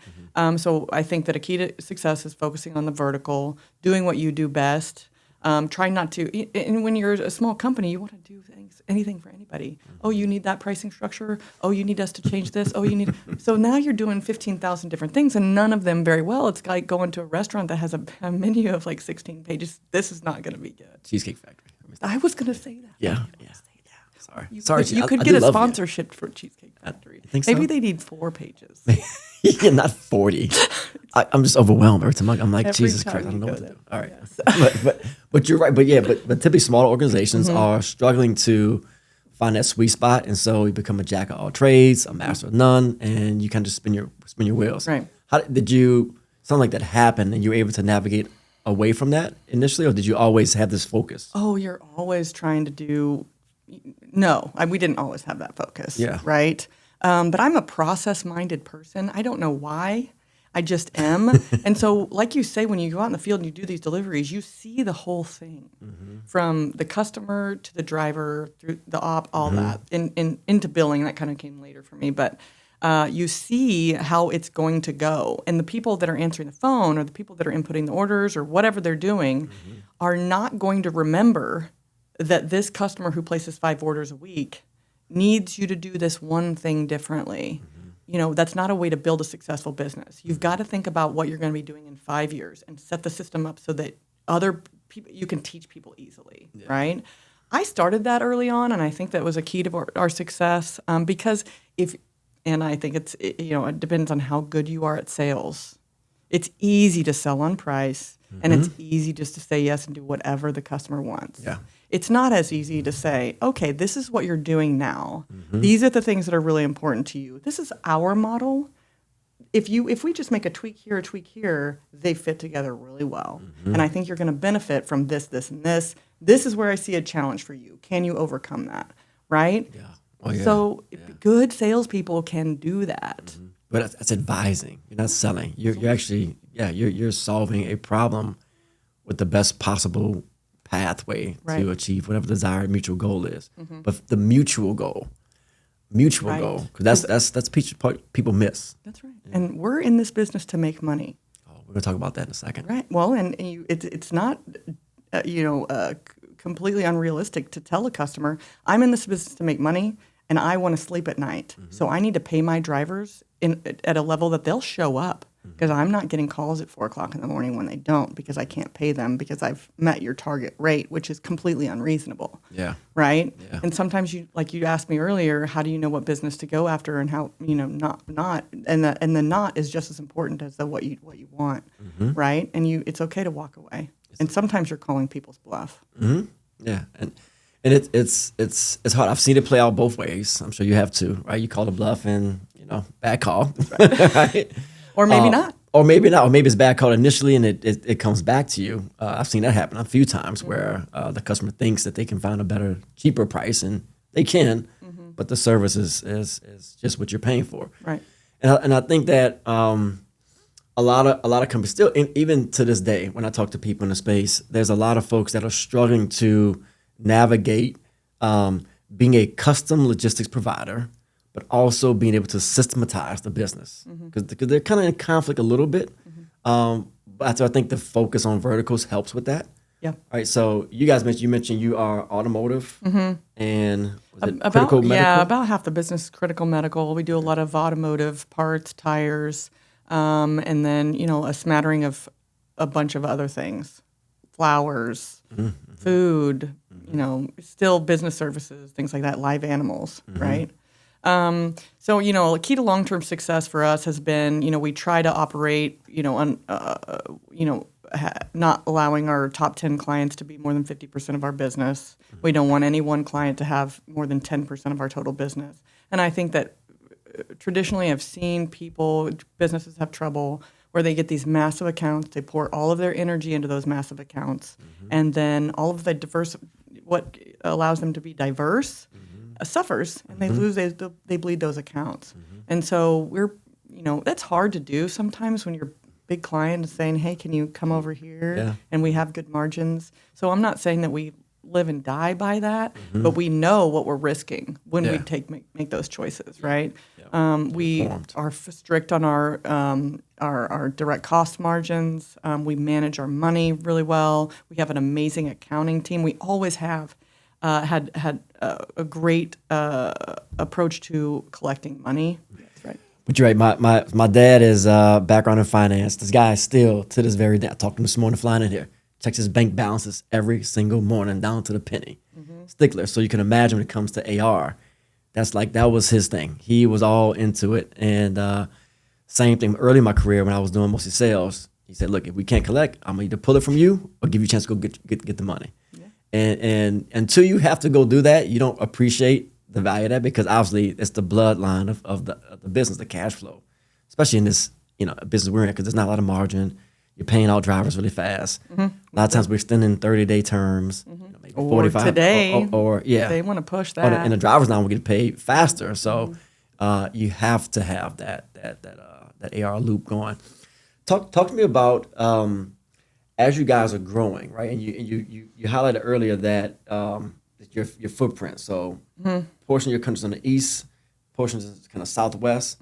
So I think that a key to success is focusing on the vertical, doing what you do best. Trying not to. And when you're a small company, you want to do anything for anybody. Oh, you need that pricing structure. Oh, you need us to change this. Oh, you need. So now you're doing 15,000 different things, and none of them very well. It's like going to a restaurant that has a menu of like 16 pages. This is not going to be good. Cheesecake Factory. I was going to say that. Yeah. Sorry. You could get a sponsorship for Cheesecake Factory. Think so? Maybe they need 4 pages. Yeah, not 40. I'm just overwhelmed every time. I'm like, Every Jesus time Christ, I don't know you what to go do. All right. Yes. But you're right. But typically smaller organizations are struggling to find that sweet spot. And so you become a jack of all trades, a master of none, and you kind of just spin your wheels. Right. How did you, something like that happen, and you were able to navigate away from that initially, or did you always have this focus? Oh, you're always trying to do. No, we didn't always have that focus. Yeah. Right. But I'm a process-minded person. I don't know why. I just am. And so, like you say, when you go out in the field and you do these deliveries, you see the whole thing, from the customer to the driver, through the op, all that, into billing. That kind of came later for me. But you see how it's going to go. And the people that are answering the phone, or the people that are inputting the orders, or whatever they're doing, are not going to remember that this customer who places 5 orders a week needs you to do this one thing differently. That's not a way to build a successful business. You've got to think about what you're going to be doing in 5 years and set the system up so that other people, you can teach people easily, right? I started that early on, and I think that was a key to our success, because and I think it depends on how good you are at sales. It's easy to sell on price, and it's easy just to say yes and do whatever the customer wants. Yeah. It's not as easy to say, okay, this is what you're doing now. These are the things that are really important to you. This is our model. If we just make a tweak here, they fit together really well. And I think you're going to benefit from this, and this. This is where I see a challenge for you. Can you overcome that? Right? Yeah. Well, yeah. So good salespeople can do that. But that's advising. You're not selling. You're actually, you're solving a problem with the best possible pathway to achieve whatever desired mutual goal is. But the mutual goal, because that's people miss. That's right. Yeah. And we're in this business to make money. Oh, we're gonna talk about that in a second. Right. Well, and it's not, completely unrealistic to tell a customer, I'm in this business to make money, and I want to sleep at night. So I need to pay my drivers at a level that they'll show up, because I'm not getting calls at 4 o'clock in the morning when they don't, because I can't pay them because I've met your target rate, which is completely unreasonable. Yeah. Right. Yeah. And sometimes you asked me earlier, how do you know what business to go after and how, not, and the not is just as important as the what you want. Right. And it's okay to walk away. And sometimes you're calling people's bluff. Yeah. And it's hard. I've seen it play out both ways. I'm sure you have too, right? You call a bluff and, bad call. Right. Or maybe not. Or maybe not. Or maybe it's bad call initially and it comes back to you. I've seen that happen a few times where the customer thinks that they can find a better, cheaper price, and they can, but the service is just what you're paying for. Right. And I think that a lot of companies still, even to this day, when I talk to people in the space, there's a lot of folks that are struggling to navigate being a custom logistics provider, but also being able to systematize the business, because they're kind of in conflict a little bit. But I think the focus on verticals helps with that. Yeah. All right. So you guys mentioned you are automotive and was it critical medical? Yeah, about half the business is critical medical. We do a lot of automotive parts, tires, and then a smattering of a bunch of other things, flowers, food, still business services, things like that, live animals, right? So, a key to long-term success for us has been, we try to operate, not allowing our top 10 clients to be more than 50% of our business. We don't want any one client to have more than 10% of our total business. And I think that traditionally I've seen businesses have trouble where they get these massive accounts, they pour all of their energy into those massive accounts, and then all of the what allows them to be diverse suffers, and they bleed those accounts. And so that's hard to do sometimes when your big client is saying, hey, can you come over here? Yeah. And we have good margins. So I'm not saying that we live and die by that, but we know what we're risking when we make those choices, right? We are strict on our direct cost margins. We manage our money really well. We have an amazing accounting team. We always have had a great approach to collecting money. That's right. But you're right. My dad is background in finance. This guy is still to this very day. I talked to him this morning flying in here. Checks his bank balances every single morning down to the penny. Stickler. So you can imagine when it comes to AR, that was his thing. He was all into it. And same thing early in my career when I was doing mostly sales. He said, look, if we can't collect, I'm gonna either pull it from you or give you a chance to go get the money. Yeah. And until you have to go do that, you don't appreciate the value of that, because obviously it's the bloodline of the business, the cash flow, especially in this business we're in, because there's not a lot of margin. You're paying out drivers really fast. A lot of times we're extending 30-day terms, maybe 45. Today, or they want to push that. And the drivers now will get paid faster. So you have to have that AR loop going. Talk to me about as you guys are growing, right? And you highlighted earlier that your footprint. So portion of your country's on the east, portions is kind of southwest.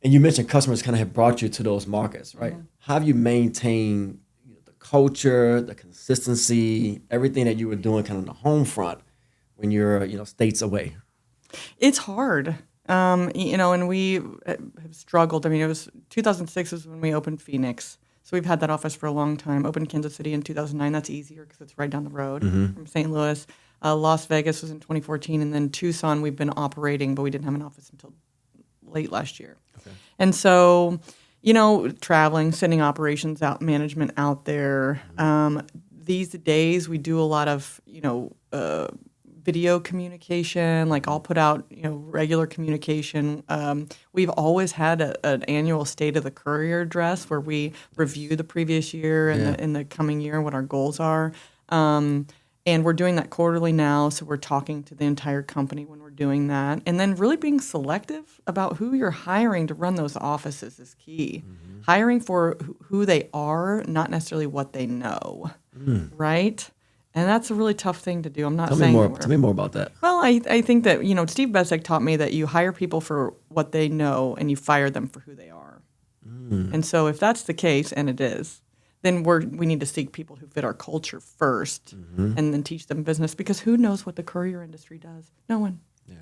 And you mentioned customers kind of have brought you to those markets, right? How have you maintained the culture, the consistency, everything that you were doing kind of on the home front when you're states away? It's hard, and we have struggled. I mean, it was 2006 is when we opened Phoenix. So we've had that office for a long time. Opened Kansas City in 2009. That's easier because it's right down the road from St. Louis. Las Vegas was in 2014, and then Tucson we've been operating, but we didn't have an office until late last year. Okay. And so, traveling, sending operations out, management out there. These days we do a lot of, video communication. Like I'll put out, regular communication. We've always had an annual State of the Courier address where we review the previous year and in the coming year, what our goals are. And we're doing that quarterly now, so we're talking to the entire company when we're doing that. And then really being selective about who you're hiring to run those offices is key. Hiring for who they are, not necessarily what they know, right? And that's a really tough thing to do. I'm not saying Tell me more about that. Well, I think that, Steve Bestek taught me that you hire people for what they know and you fire them for who they are. And so if that's the case, and it is, then we need to seek people who fit our culture first and then teach them business, because who knows what the courier industry does? No one. Yeah.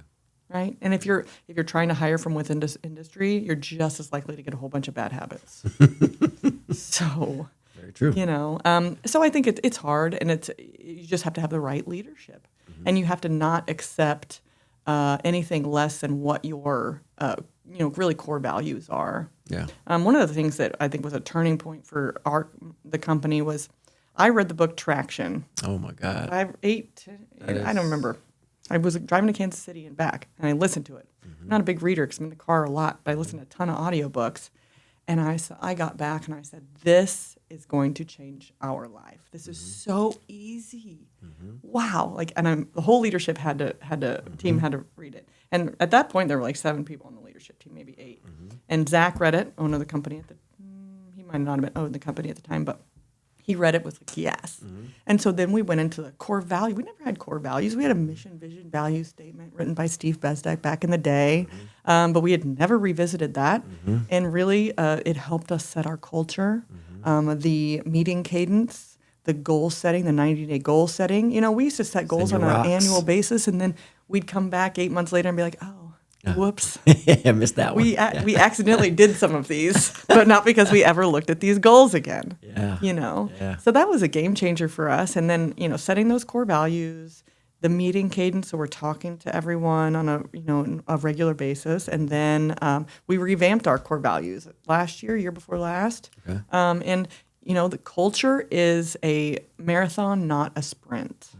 right? And if you're trying to hire from within this industry, you're just as likely to get a whole bunch of bad habits. So, Very true. So I think it's hard, and you just have to have the right leadership, and you have to not accept anything less than what your really core values are. Yeah. One of the things that I think was a turning point for the company was I read the book Traction. Oh my God. I don't remember. I was driving to Kansas City and back, and I listened to it. I'm not a big reader because I'm in the car a lot, but I listen to a ton of audiobooks. And I got back and I said, this is going to change our life. This is so easy. Wow. The whole leadership team had to read it. And at that point, there were like 7 people on the leadership team, maybe 8. And Zach read it, owner of the company he might not have been owning the company at the time, but he read it, was like, yes. And so then we went into the core value. We never had core values. We had a mission, vision, value statement written by Steve Bestek back in the day, but we had never revisited that. And really, it helped us set our culture, the meeting cadence, the goal setting, the 90-day goal setting. We used to set goals on an annual basis, and then we'd come back 8 months later and be like, oh, whoops. I missed that one. We accidentally did some of these, but not because we ever looked at these goals again. Yeah. Yeah. So that was a game changer for us. And then, setting those core values, the meeting cadence, so we're talking to everyone on a regular basis. And then we revamped our core values year before last. Okay. And, the culture is a marathon, not a sprint,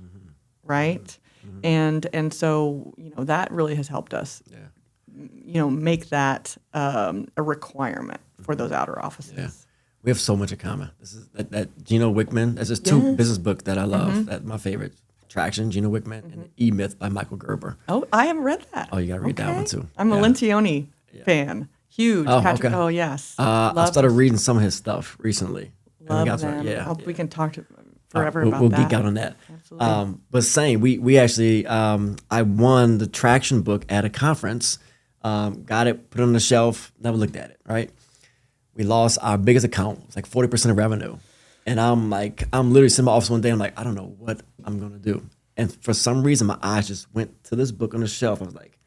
right? And so, that really has helped us, make that a requirement for those outer offices. Yeah. We have so much in common. This is that Gino Wickman. There's just 2 business books that I love. That's my favorite. Traction, Gino Wickman, and E-Myth by Michael Gerber. Oh, I haven't read that. Oh, you got to read that one too. I'm a Lencioni fan. Huge. Oh, Patrick. okay. Oh, yes. I started reading some of his stuff recently. Love them. Yeah. We can talk forever about we'll that. geek out on that. Absolutely. But same, we actually, I won the Traction book at a conference, got it, put it on the shelf, never looked at it, right? We lost our biggest account. It was like 40% of revenue. And I'm literally sitting in my office one day, I'm like, I don't know what I'm going to do. And for some reason, my eyes just went to this book on the shelf. I was like,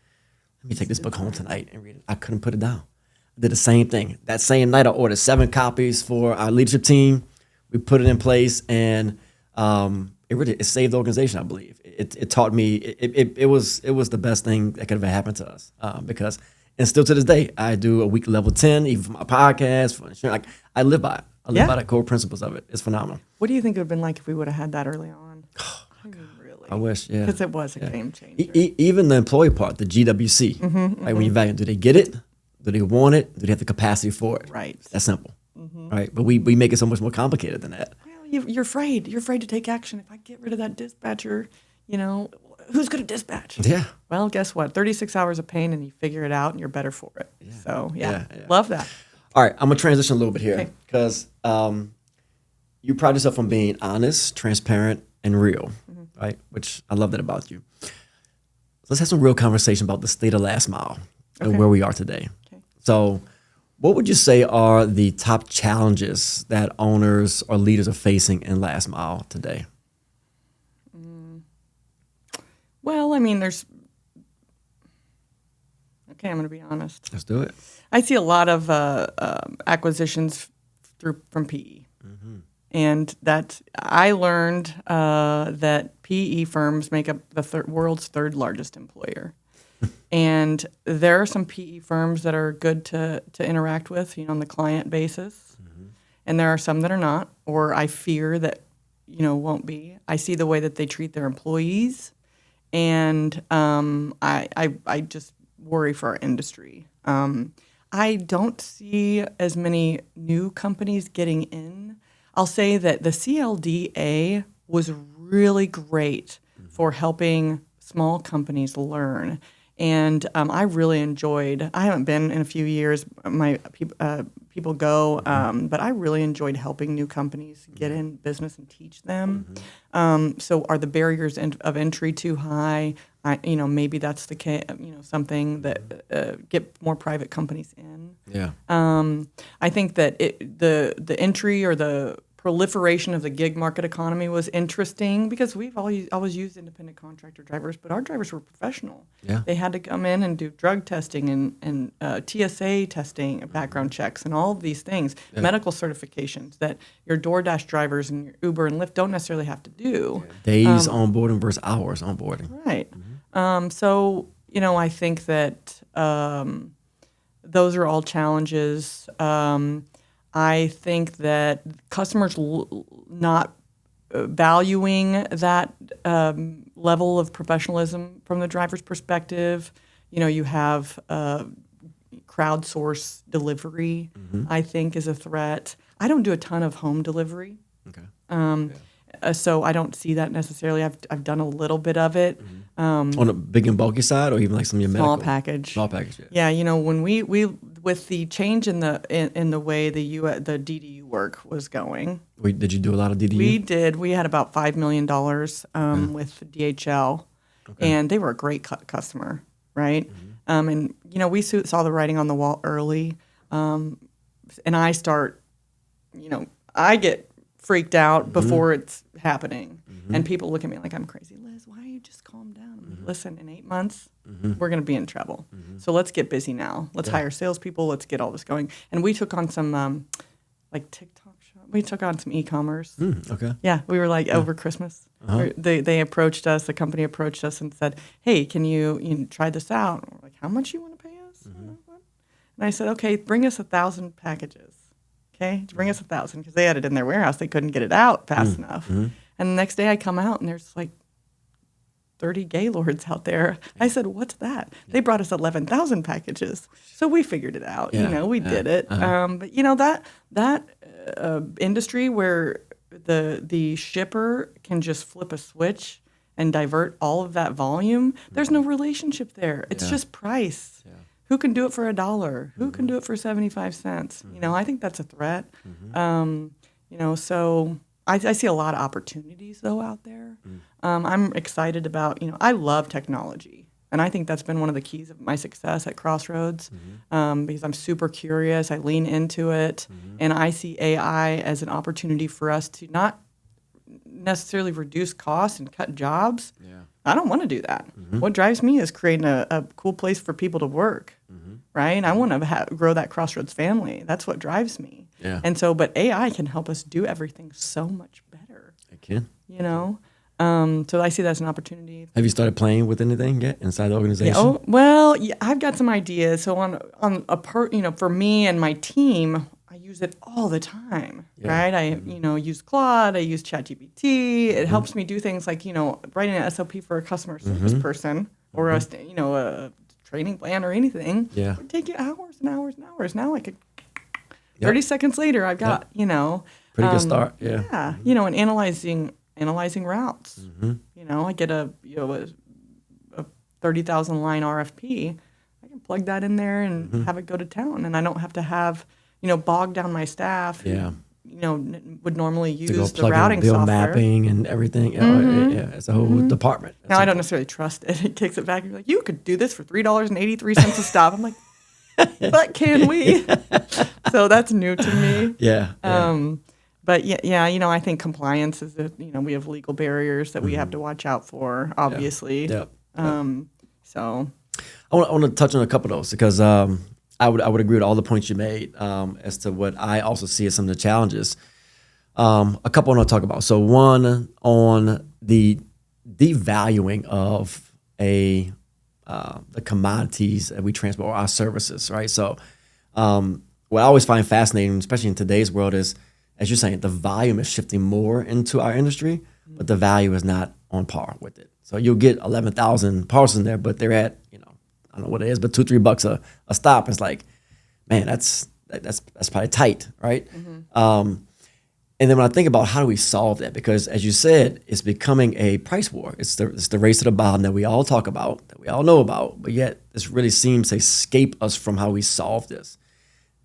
let me take this book home tonight and read it. I couldn't put it down. I did the same thing. That same night, I ordered 7 copies for our leadership team. We put it in place, and it saved the organization, I believe. It taught me, it was the best thing that could have happened to us because, and still to this day, I do a week level 10, even for my podcast, for insurance. I live by it. I live by the core principles of it. It's phenomenal. What do you think it would have been like if we would have had that early on? I mean, really. I wish, yeah. Because it was a game changer. Even the employee part, the GWC, right? When you value, do they get it? Do they want it? Do they have the capacity for it? Right. That's simple, right? But we make it so much more complicated than that. Well, you're afraid. You're afraid to take action. If I get rid of that dispatcher, who's going to dispatch? Yeah. Well, guess what? 36 hours of pain, and you figure it out, and you're better for it. Yeah. So, Yeah. Love that. All right, I'm going to transition a little bit here because you pride yourself on being honest, transparent, and real, right? Which I love that about you. So let's have some real conversation about the state of last mile and where we are today. Okay. So what would you say are the top challenges that owners or leaders are facing in last mile today? Well, I mean, I'm going to be honest. Let's do it. I see a lot of acquisitions from PE. And that I learned that PE firms make up the world's 3rd largest employer. And there are some PE firms that are good to interact with, on the client basis. And there are some that are not, or I fear that, won't be. I see the way that they treat their employees. And I just worry for our industry. I don't see as many new companies getting in. I'll say that the CLDA was really great for helping small companies learn. And I really enjoyed, I haven't been in a few years, my people go, but I really enjoyed helping new companies get in business and teach them. So are the barriers of entry too high? Maybe that's the case, something that get more private companies in. Yeah. I think that the entry or the proliferation of the gig market economy was interesting because we've always used independent contractor drivers, but our drivers were professional. Yeah. They had to come in and do drug testing and TSA testing, and background checks, and all of these things, medical certifications that your DoorDash drivers and your Uber and Lyft don't necessarily have to do. Days onboarding versus hours onboarding. Right. So, I think that those are all challenges. I think that customers not valuing that level of professionalism from the driver's perspective. You have crowdsource delivery, I think, is a threat. I don't do a ton of home delivery. Okay. So I don't see that necessarily. I've done a little bit of it. On a big and bulky side, or even like some of your Small medical? package. Small package, yeah. Yeah, when we with the change in the way the DDU work was going. Did you do a lot of DDU? We did. We had about $5 million with DHL, and they were a great customer, right? And we saw the writing on the wall early, and I get freaked out before it's happening, and people look at me like I'm crazy. Liz, why don't you just calm down? I'm like, listen, in 8 months, we're going to be in trouble. So let's get busy now. Let's hire salespeople. Let's get all this going. And we took on some like TikTok shop. We took on some e-commerce. Okay. Yeah, we were like over Christmas. They approached us. The company approached us and said, "Hey, can you try this out?" And we're like, "How much you want to pay us?" And I said, "Okay, bring us 1,000 packages." Okay, bring us 1,000 because they had it in their warehouse. They couldn't get it out fast enough. And the next day I come out and there's like 30 Gaylords out there. I said, "What's that?" They brought us 11,000 packages. So we figured it out. We did it. But that industry where the shipper can just flip a switch and divert all of that volume, there's no relationship there. It's just price. Who can do it for $1? Who can do it for 75 cents? I think that's a threat. So I see a lot of opportunities though out there. I'm excited about, I love technology. And I think that's been one of the keys of my success at Crossroads because I'm super curious. I lean into it. And I see AI as an opportunity for us to not necessarily reduce costs and cut jobs. I don't want to do that. What drives me is creating a cool place for people to work, right? I want to grow that Crossroads family. That's what drives me. Yeah. And so, but AI can help us do everything so much better. It can. So I see that as an opportunity. Have you started playing with anything yet inside the organization? I've got some ideas. So for me and my team, I use it all the time, right? I use Claude, I use ChatGPT. It helps me do things like writing an SOP for a customer service person or a training plan or anything. It would take you hours and hours and hours. Now 30 seconds later, I've got pretty good start. Yeah. And analyzing routes. I get a 30,000 line RFP. I can plug that in there and have it go to town, and I don't have to have bog down my staff who, would normally use the routing software. Mapping and everything. It's a whole department. Now, I don't necessarily trust it. It kicks it back and be like, you could do this for $3.83 a stop. I'm like, but can we? So that's new to me. But I think compliance is, we have legal barriers that we have to watch out for, obviously. So I want to touch on a couple of those because I would agree with all the points you made as to what I also see as some of the challenges. A couple I want to talk about. So one on the devaluing of the commodities that we transport or our services, right? So what I always find fascinating, especially in today's world, is, as you're saying, the volume is shifting more into our industry, but the value is not on par with it. So you'll get 11,000 parcels in there, but they're at, I don't know what it is, but $2-3 a stop. It's like, man, that's probably tight, right? And then when I think about how do we solve that, because as you said, it's becoming a price war. It's the race to the bottom that we all talk about, that we all know about, but yet this really seems to escape us from how we solve this.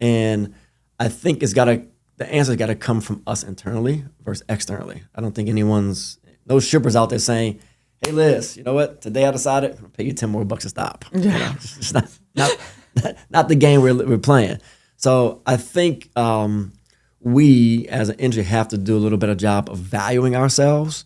And I think the answer's got to come from us internally versus externally. I don't think no shippers out there saying, "Hey Liz, you know what? Today I decided I'm gonna pay you $10 more a stop." It's not the game we're playing. So I think we as an industry have to do a little better job of valuing ourselves.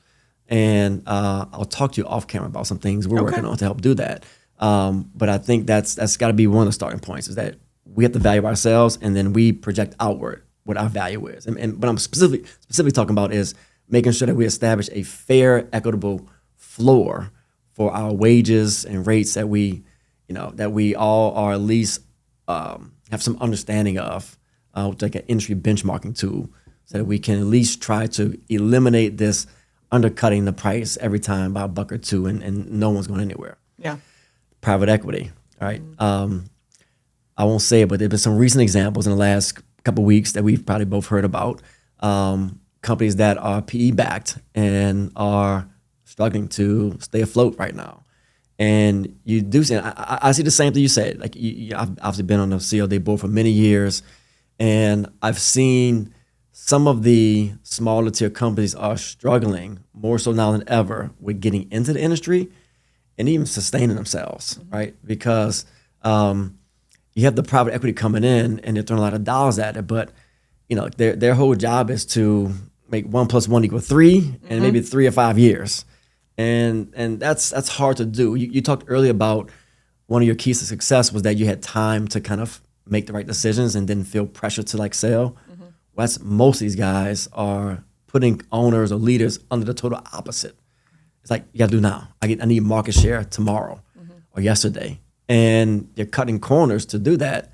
And I'll talk to you off camera about some things we're working on to help do that. But I think that's got to be one of the starting points, is that we have to value ourselves, and then we project outward what our value is. And what I'm specifically talking about is making sure that we establish a fair, equitable floor for our wages and rates that we all are at least have some understanding of, like an industry benchmarking tool, so that we can at least try to eliminate this undercutting the price every time by a buck or two, and no one's going anywhere. Yeah. Private equity, right? I won't say it, but there's been some recent examples in the last couple of weeks that we've probably both heard about. Companies that are PE backed and are struggling to stay afloat right now. And you do see, I see the same thing you said. Like, I've obviously been on the CLD board for many years, and I've seen some of the smaller tier companies are struggling more so now than ever with getting into the industry and even sustaining themselves, right? Because you have the private equity coming in and they're throwing a lot of dollars at it, but their whole job is to make 1 + 1 = 3, and maybe 3 or 5 years, and that's hard to do. You talked earlier about one of your keys to success was that you had time to kind of make the right decisions and didn't feel pressure to sell. That's most of these guys are putting owners or leaders under the total opposite. It's like, you gotta do now. I need market share tomorrow or yesterday. And they're cutting corners to do that. And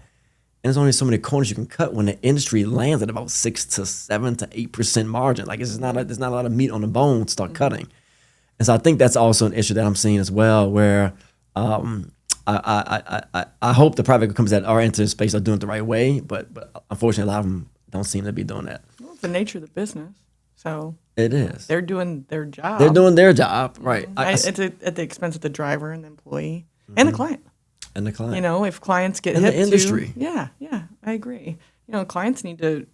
there's only so many corners you can cut when the industry lands at about 6 to 7 to 8% margin. Like, there's not a lot of meat on the bone to start cutting. And so I think that's also an issue that I'm seeing as well, where I hope the private companies that are into the space are doing it the right way, but unfortunately a lot of them don't seem to be doing that. Well, it's the nature of the business. So it is. They're doing their job. They're doing their job, right? It's at the expense of the driver and the employee and the client. And the client. If clients get in hit the industry. Yeah, I agree. Clients need to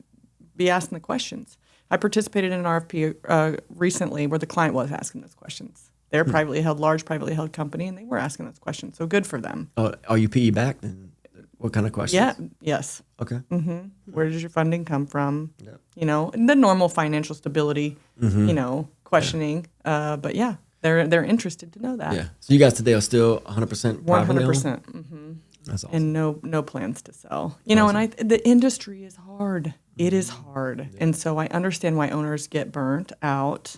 be asking the questions. I participated in an RFP recently where the client was asking those questions. They're a large privately held company, and they were asking those questions. So good for them. Oh, are you PE backed? And what kind of questions? Yeah. Yes. Okay. Where does your funding come from? Yep. And the normal financial stability, questioning. But yeah, they're interested to know that. Yeah. So you guys today are still 100% privately owned? 100%. That's awesome. And no plans to sell. And the industry is hard. It is hard. Yeah. And so I understand why owners get burnt out.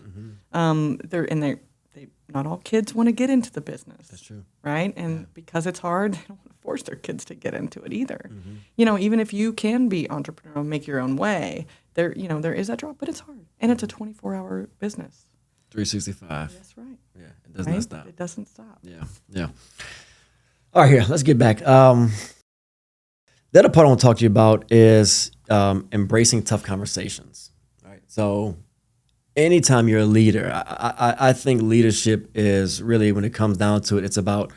Not all kids want to get into the business. That's true. Right? And because it's hard, they don't want to force their kids to get into it either. Even if you can be entrepreneurial and make your own way, there is that drop, but it's hard. And it's a 24-hour business. 365. That's right. Yeah, it does not stop. It doesn't stop. Yeah. All right, here, let's get back. The other part I want to talk to you about is embracing tough conversations. All right. So anytime you're a leader, I think leadership is really, when it comes down to it, it's about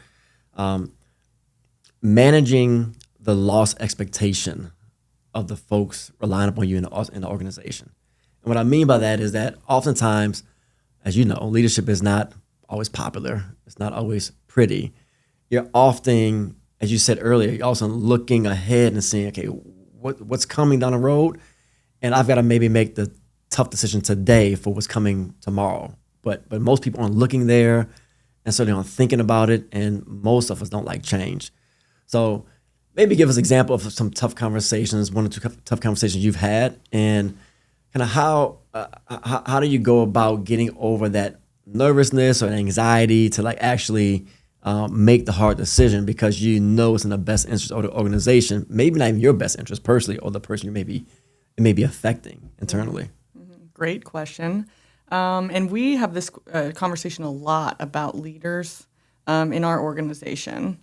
managing the lost expectation of the folks relying upon you in the organization. And what I mean by that is that oftentimes, as you know, leadership is not always popular. It's not always pretty. You're often, as you said earlier, you're also looking ahead and saying, okay, what's coming down the road? And I've got to maybe make the tough decision today for what's coming tomorrow. But most people aren't looking there and certainly aren't thinking about it. And most of us don't like change. So maybe give us an example of some tough conversations, 1 or 2 tough conversations you've had, and kind of how do you go about getting over that nervousness or anxiety to actually make the hard decision, because it's in the best interest of the organization, maybe not even your best interest personally, or the person it may be affecting internally. Great question. And we have this conversation a lot about leaders in our organization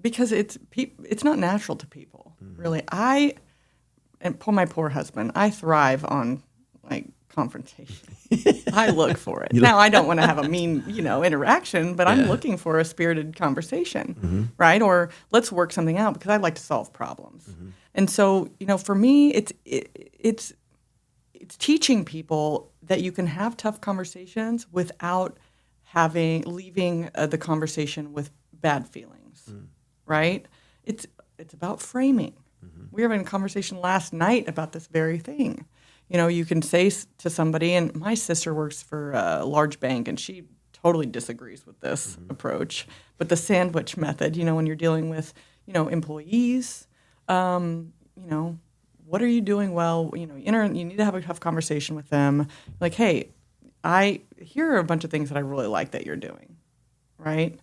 because it's not natural to people, really. My poor husband, I thrive on confrontation. I look for it. Now, I don't want to have a mean, interaction, but I'm looking for a spirited conversation, right? Or let's work something out, because I like to solve problems. And so, for me, it's teaching people that you can have tough conversations without leaving the conversation with bad feelings, right? It's about framing. We were having a conversation last night about this very thing. You know, you can say to somebody, and my sister works for a large bank, and she totally disagrees with this approach. But the sandwich method, you know, when you're dealing with, you know, employees, you know, what are you doing well? You know, you need to have a tough conversation with them. Like, hey, here are a bunch of things that I really like that you're doing, right?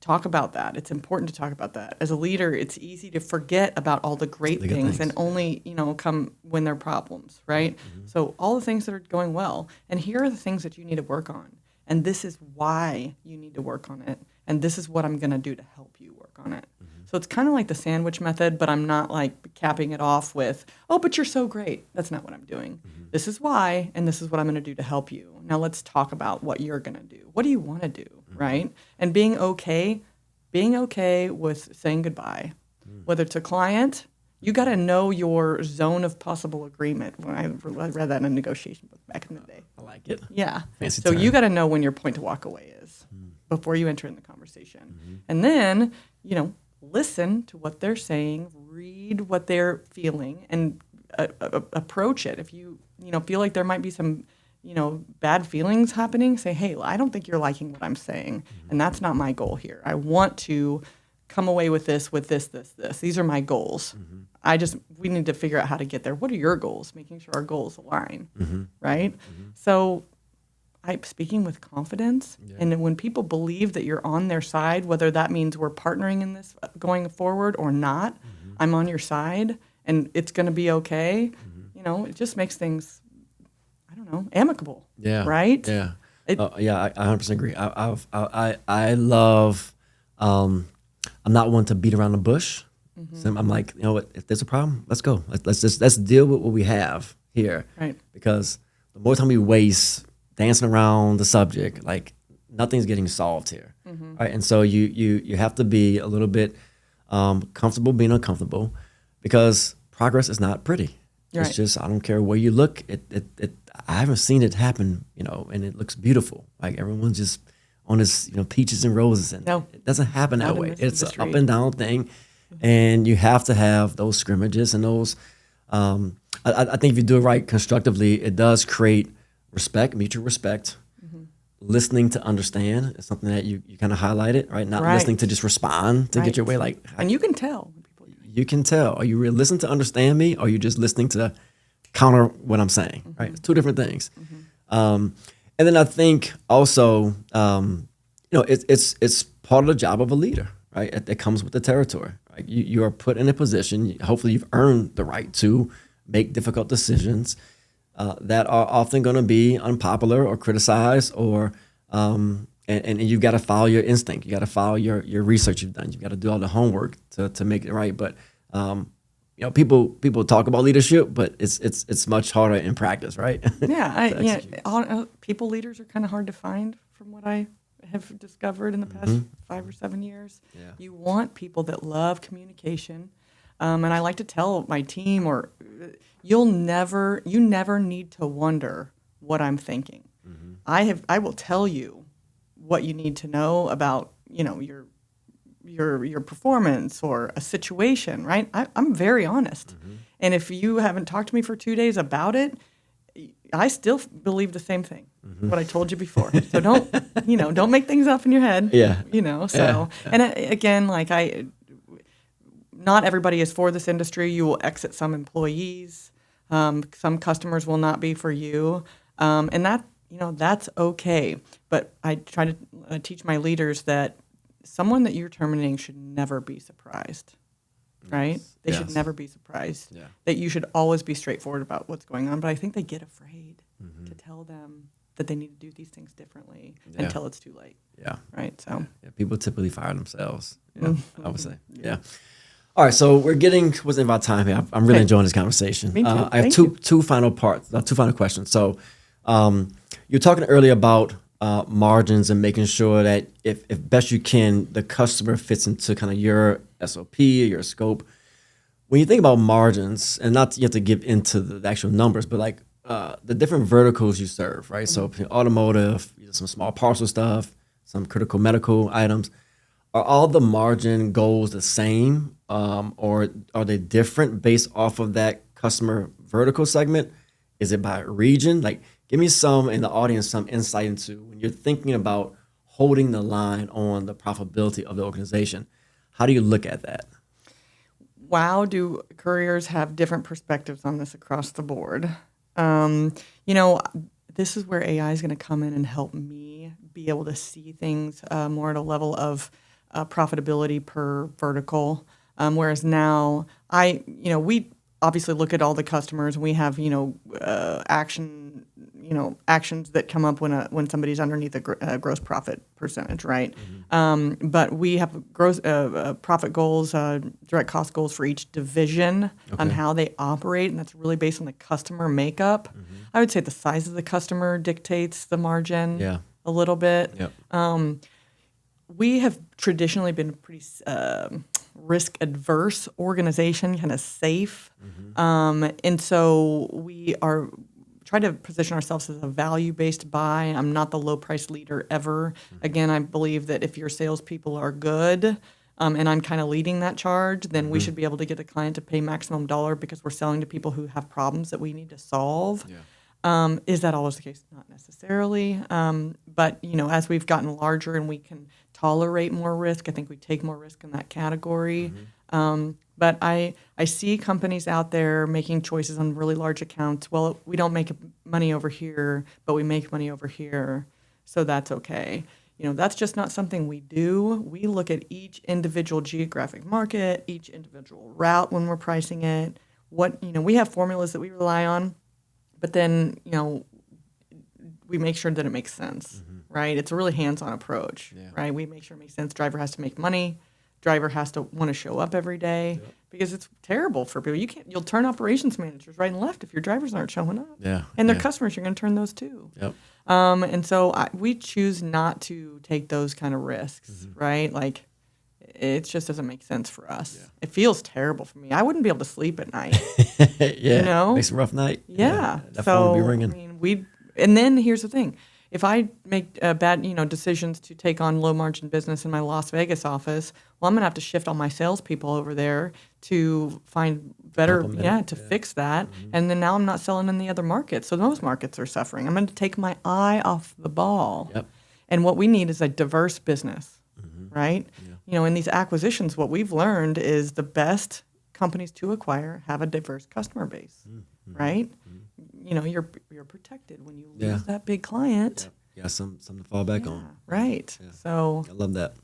Talk about that. It's important to talk about that. As a leader, it's easy to forget about all the great things and only, you know, come when there are problems, right? So all the things that are going well, and here are the things that you need to work on. And this is why you need to work on it. And this is what I'm going to do to help you work on it. So it's kind of like the sandwich method, but I'm not like capping it off with, oh, but you're so great. That's not what I'm doing. This is why, and this is what I'm going to do to help you. Now let's talk about what you're going to do. What do you want to do, right? And being okay with saying goodbye. Whether it's a client, you got to know your zone of possible agreement. When I read that in a negotiation book back in the day. I like it. Yeah. Fancy so term. you got to know when your point to walk away is before you enter in the conversation. And then, you know, listen to what they're saying, read what they're feeling, and approach it. If you feel like there might be some, you know, bad feelings happening, say, hey, I don't think you're liking what I'm saying, and that's not my goal here. I want to come away with this. These are my goals. We need to figure out how to get there. What are your goals? Making sure our goals align, right? So speaking with confidence, and when people believe that you're on their side, whether that means we're partnering in this going forward or not, I'm on your side, and it's going to be okay. You know, it just makes things, I don't know, amicable. Yeah. Right. Yeah. I 100% agree. I love. I'm not one to beat around the bush. So I'm like, you know what? If there's a problem, let's go. Let's deal with what we have here. Right. Because the more time we waste dancing around the subject, like nothing's getting solved here. Right. And so you have to be a little bit comfortable being uncomfortable, because progress is not pretty. Right. It's just, I don't care where you look. I haven't seen it happen, you know, and it looks beautiful. Like everyone's just on this, you know, peaches and roses, and it doesn't happen that way. It's an up and down thing, and you have to have those scrimmages and those. I think if you do it right constructively, it does create respect, mutual respect. Listening to understand is something that you kind of highlighted, right? Not listening to just respond to get your way. Like, and you can tell. You can tell. Are you really listening to understand me, or are you just listening to counter what I'm saying? Right? It's two different things. And then I think also, you know, it's part of the job of a leader, right? It comes with the territory. Right? You are put in a position. Hopefully, you've earned the right to make difficult decisions that are often going to be unpopular or criticized, or and you've got to follow your instinct. You got to follow your research you've done. You've got to do all the homework to make it right. But you know, people talk about leadership, but it's much harder in practice, right? Yeah, people leaders are kind of hard to find, from what I have discovered in the past 5 or 7 years. Yeah. You want people that love communication, and I like to tell my team, you never need to wonder what I'm thinking. I will tell you what you need to know about, you know, your performance or a situation, right? I'm very honest. And if you haven't talked to me for 2 days about it, I still believe the same thing, what I told you before. So don't make things up in your head. Yeah. You know, so, and again, like not everybody is for this industry. You will exit some employees. Some customers will not be for you. And that, you know, that's okay. But I try to teach my leaders that someone that you're terminating should never be surprised, right? They should never be surprised. Yeah. That you should always be straightforward about what's going on. But I think they get afraid to tell them that they need to do these things differently until it's too late. Yeah. Right. So people typically fire themselves. Yeah, I would say. Yeah. All right, so we're getting towards the end of our time here. I'm really enjoying this conversation. Me too. I have two final questions. So you're talking earlier about margins and making sure that if best you can, the customer fits into kind of your SOP, your scope. When you think about margins, and not you have to give into the actual numbers, but like the different verticals you serve, right? So automotive, some small parcel stuff, some critical medical items. Are all the margin goals the same or are they different based off of that customer vertical segment? Is it by region? Like, give me some in the audience, some insight into when you're thinking about holding the line on the profitability of the organization. How do you look at that? Wow, do couriers have different perspectives on this across the board? You know, this is where AI is going to come in and help me be able to see things more at a level of profitability per vertical. Whereas now, we obviously look at all the customers. And we have, actions that come up when somebody's underneath a gross profit percentage, right? Mm-hmm. But we have gross profit goals, direct cost goals for each division on how they operate, and that's really based on the customer makeup. Mm-hmm. I would say the size of the customer dictates the margin a little bit. Yep. We have traditionally been a pretty risk adverse organization, kind of safe, and so we are try to position ourselves as a value-based buy. I'm not the low-price leader ever. Again, I believe that if your salespeople are good, and I'm kind of leading that charge, then we should be able to get the client to pay maximum dollar because we're selling to people who have problems that we need to solve. Yeah. Is that always the case? Not necessarily. But, as we've gotten larger and we can tolerate more risk, I think we take more risk in that category. But I see companies out there making choices on really large accounts. Well, we don't make money over here, but we make money over here, so that's okay. That's just not something we do. We look at each individual geographic market, each individual route when we're pricing it. We have formulas that we rely on, but then, we make sure that it makes sense, right? It's a really hands-on approach, right? We make sure it makes sense. Driver has to make money. Driver has to want to show up every day because it's terrible for people. You'll turn operations managers right and left if your drivers aren't showing up. Yeah. And their customers, you're going to turn those too. Yep. And so we choose not to take those kind of risks, right? Like, it just doesn't make sense for us. Yeah. It feels terrible for me. I wouldn't be able to sleep at night. Makes a rough night. Yeah. That phone will be ringing. And then here's the thing. If I make bad, decisions to take on low margin business in my Las Vegas office, well, I'm going to have to shift all my salespeople over there to find better, fix that. And then now I'm not selling in the other markets. So those markets are suffering. I'm going to take my eye off the ball. Yep. And what we need is a diverse business, right? Yeah. In these acquisitions, what we've learned is the best companies to acquire have a diverse customer base, right? You're protected when you lose that big client. Yeah, something to fall back on. Right. Yeah. So I love that.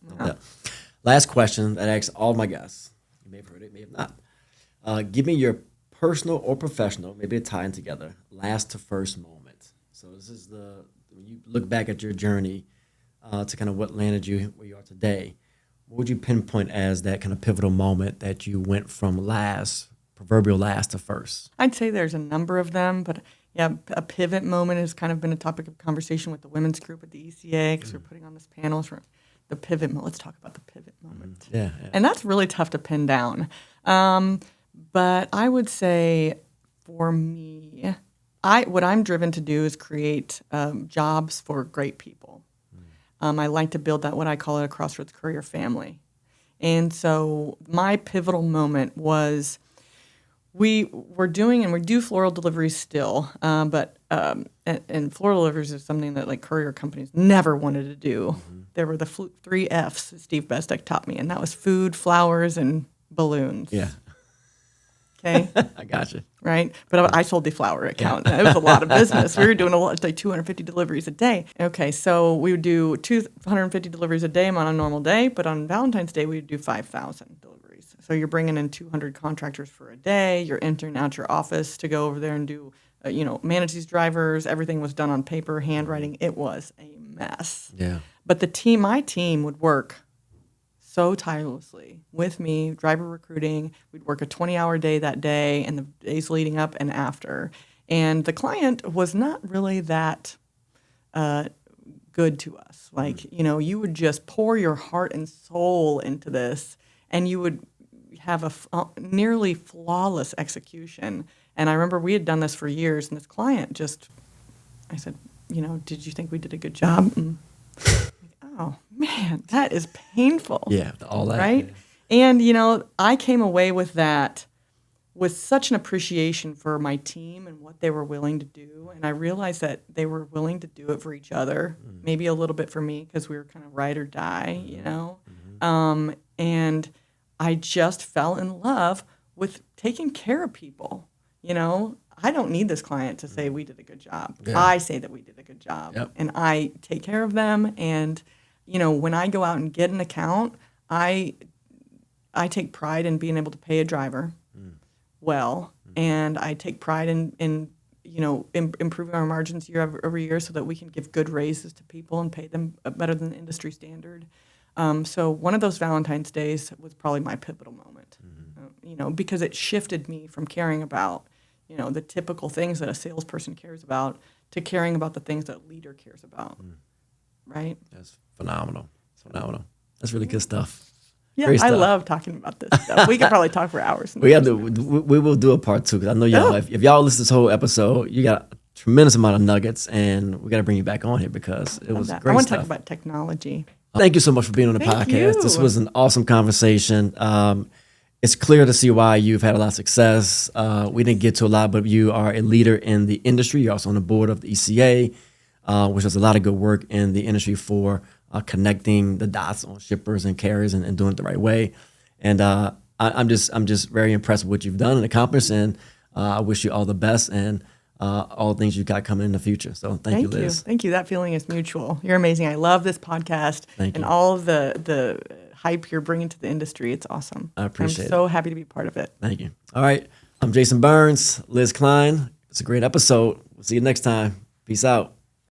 Last question that I ask all my guests. You may have heard it, may have not. Give me your personal or professional, maybe tying together, last to first moment. So this is when you look back at your journey to kind of what landed you where you are today. What would you pinpoint as that kind of pivotal moment that you went from proverbial last to first? I'd say there's a number of them, but a pivot moment has kind of been a topic of conversation with the women's group at the ECA because we're putting on this panel for the pivot moment. Let's talk about the pivot moment. Yeah. And that's really tough to pin down. But I would say for me, what I'm driven to do is create jobs for great people. I like to build what I call a Crossroads Courier family. And so my pivotal moment was we do floral deliveries still, but and floral deliveries is something that like courier companies never wanted to do. There were the 3 F's Steve Bestek taught me, and that was food, flowers, and balloons. Yeah. Okay. I got you. Right. But I sold the flower account. It was a lot of business. We were doing like 250 deliveries a day. Okay. So we would do 250 deliveries a day on a normal day, but on Valentine's Day, we would do 5,000 deliveries. So you're bringing in 200 contractors for a day. You're entering out your office to go over there and do, manage these drivers. Everything was done on paper, handwriting. It was a mess. Yeah. But my team would work so tirelessly with me, driver recruiting. We'd work a 20-hour day that day and the days leading up and after. And the client was not really that good to us. Like, you would just pour your heart and soul into this, and you would have a nearly flawless execution. And I remember we had done this for years, and this client I said, did you think we did a good job? Oh, man, that is painful. Yeah, all that. Right? Yeah. And, I came away with that with such an appreciation for my team and what they were willing to do. And I realized that they were willing to do it for each other, maybe a little bit for me because we were kind of ride or die, and I just fell in love with taking care of people. I don't need this client to say we did a good job. Yeah. I say that we did a good job. Yep. And I take care of them. And, when I go out and get an account, I take pride in being able to pay a driver well, and I take pride in improving our margins year over year so that we can give good raises to people and pay them better than the industry standard. So one of those Valentine's days was probably my pivotal moment, because it shifted me from caring about, the typical things that a salesperson cares about to caring about the things that a leader cares about, right? That's phenomenal. That's really good stuff. Yeah, I love talking about this stuff. We could probably talk for hours. We will do a part 2 because I know y'all. If y'all listen to this whole episode, you got a tremendous amount of nuggets, and we got to bring you back on here because it was great. I want to stuff. talk about technology. Thank you so much for being on the Thank podcast. you. This was an awesome conversation. It's clear to see why you've had a lot of success. We didn't get to a lot, but you are a leader in the industry. You're also on the board of the ECA, which does a lot of good work in the industry for connecting the dots on shippers and carriers and doing it the right way. And I'm just very impressed with what you've done and accomplished. And I wish you all the best and all the things you've got coming in the future. So thank you, Liz. Thank you. That feeling is mutual. You're amazing. I love this podcast and all of the hype you're bringing to the industry. It's awesome. I appreciate it. I'm so happy to be part of it. Thank you. All right. I'm Jason Burns, Liz Klein. It's a great episode. We'll see you next time. Peace out.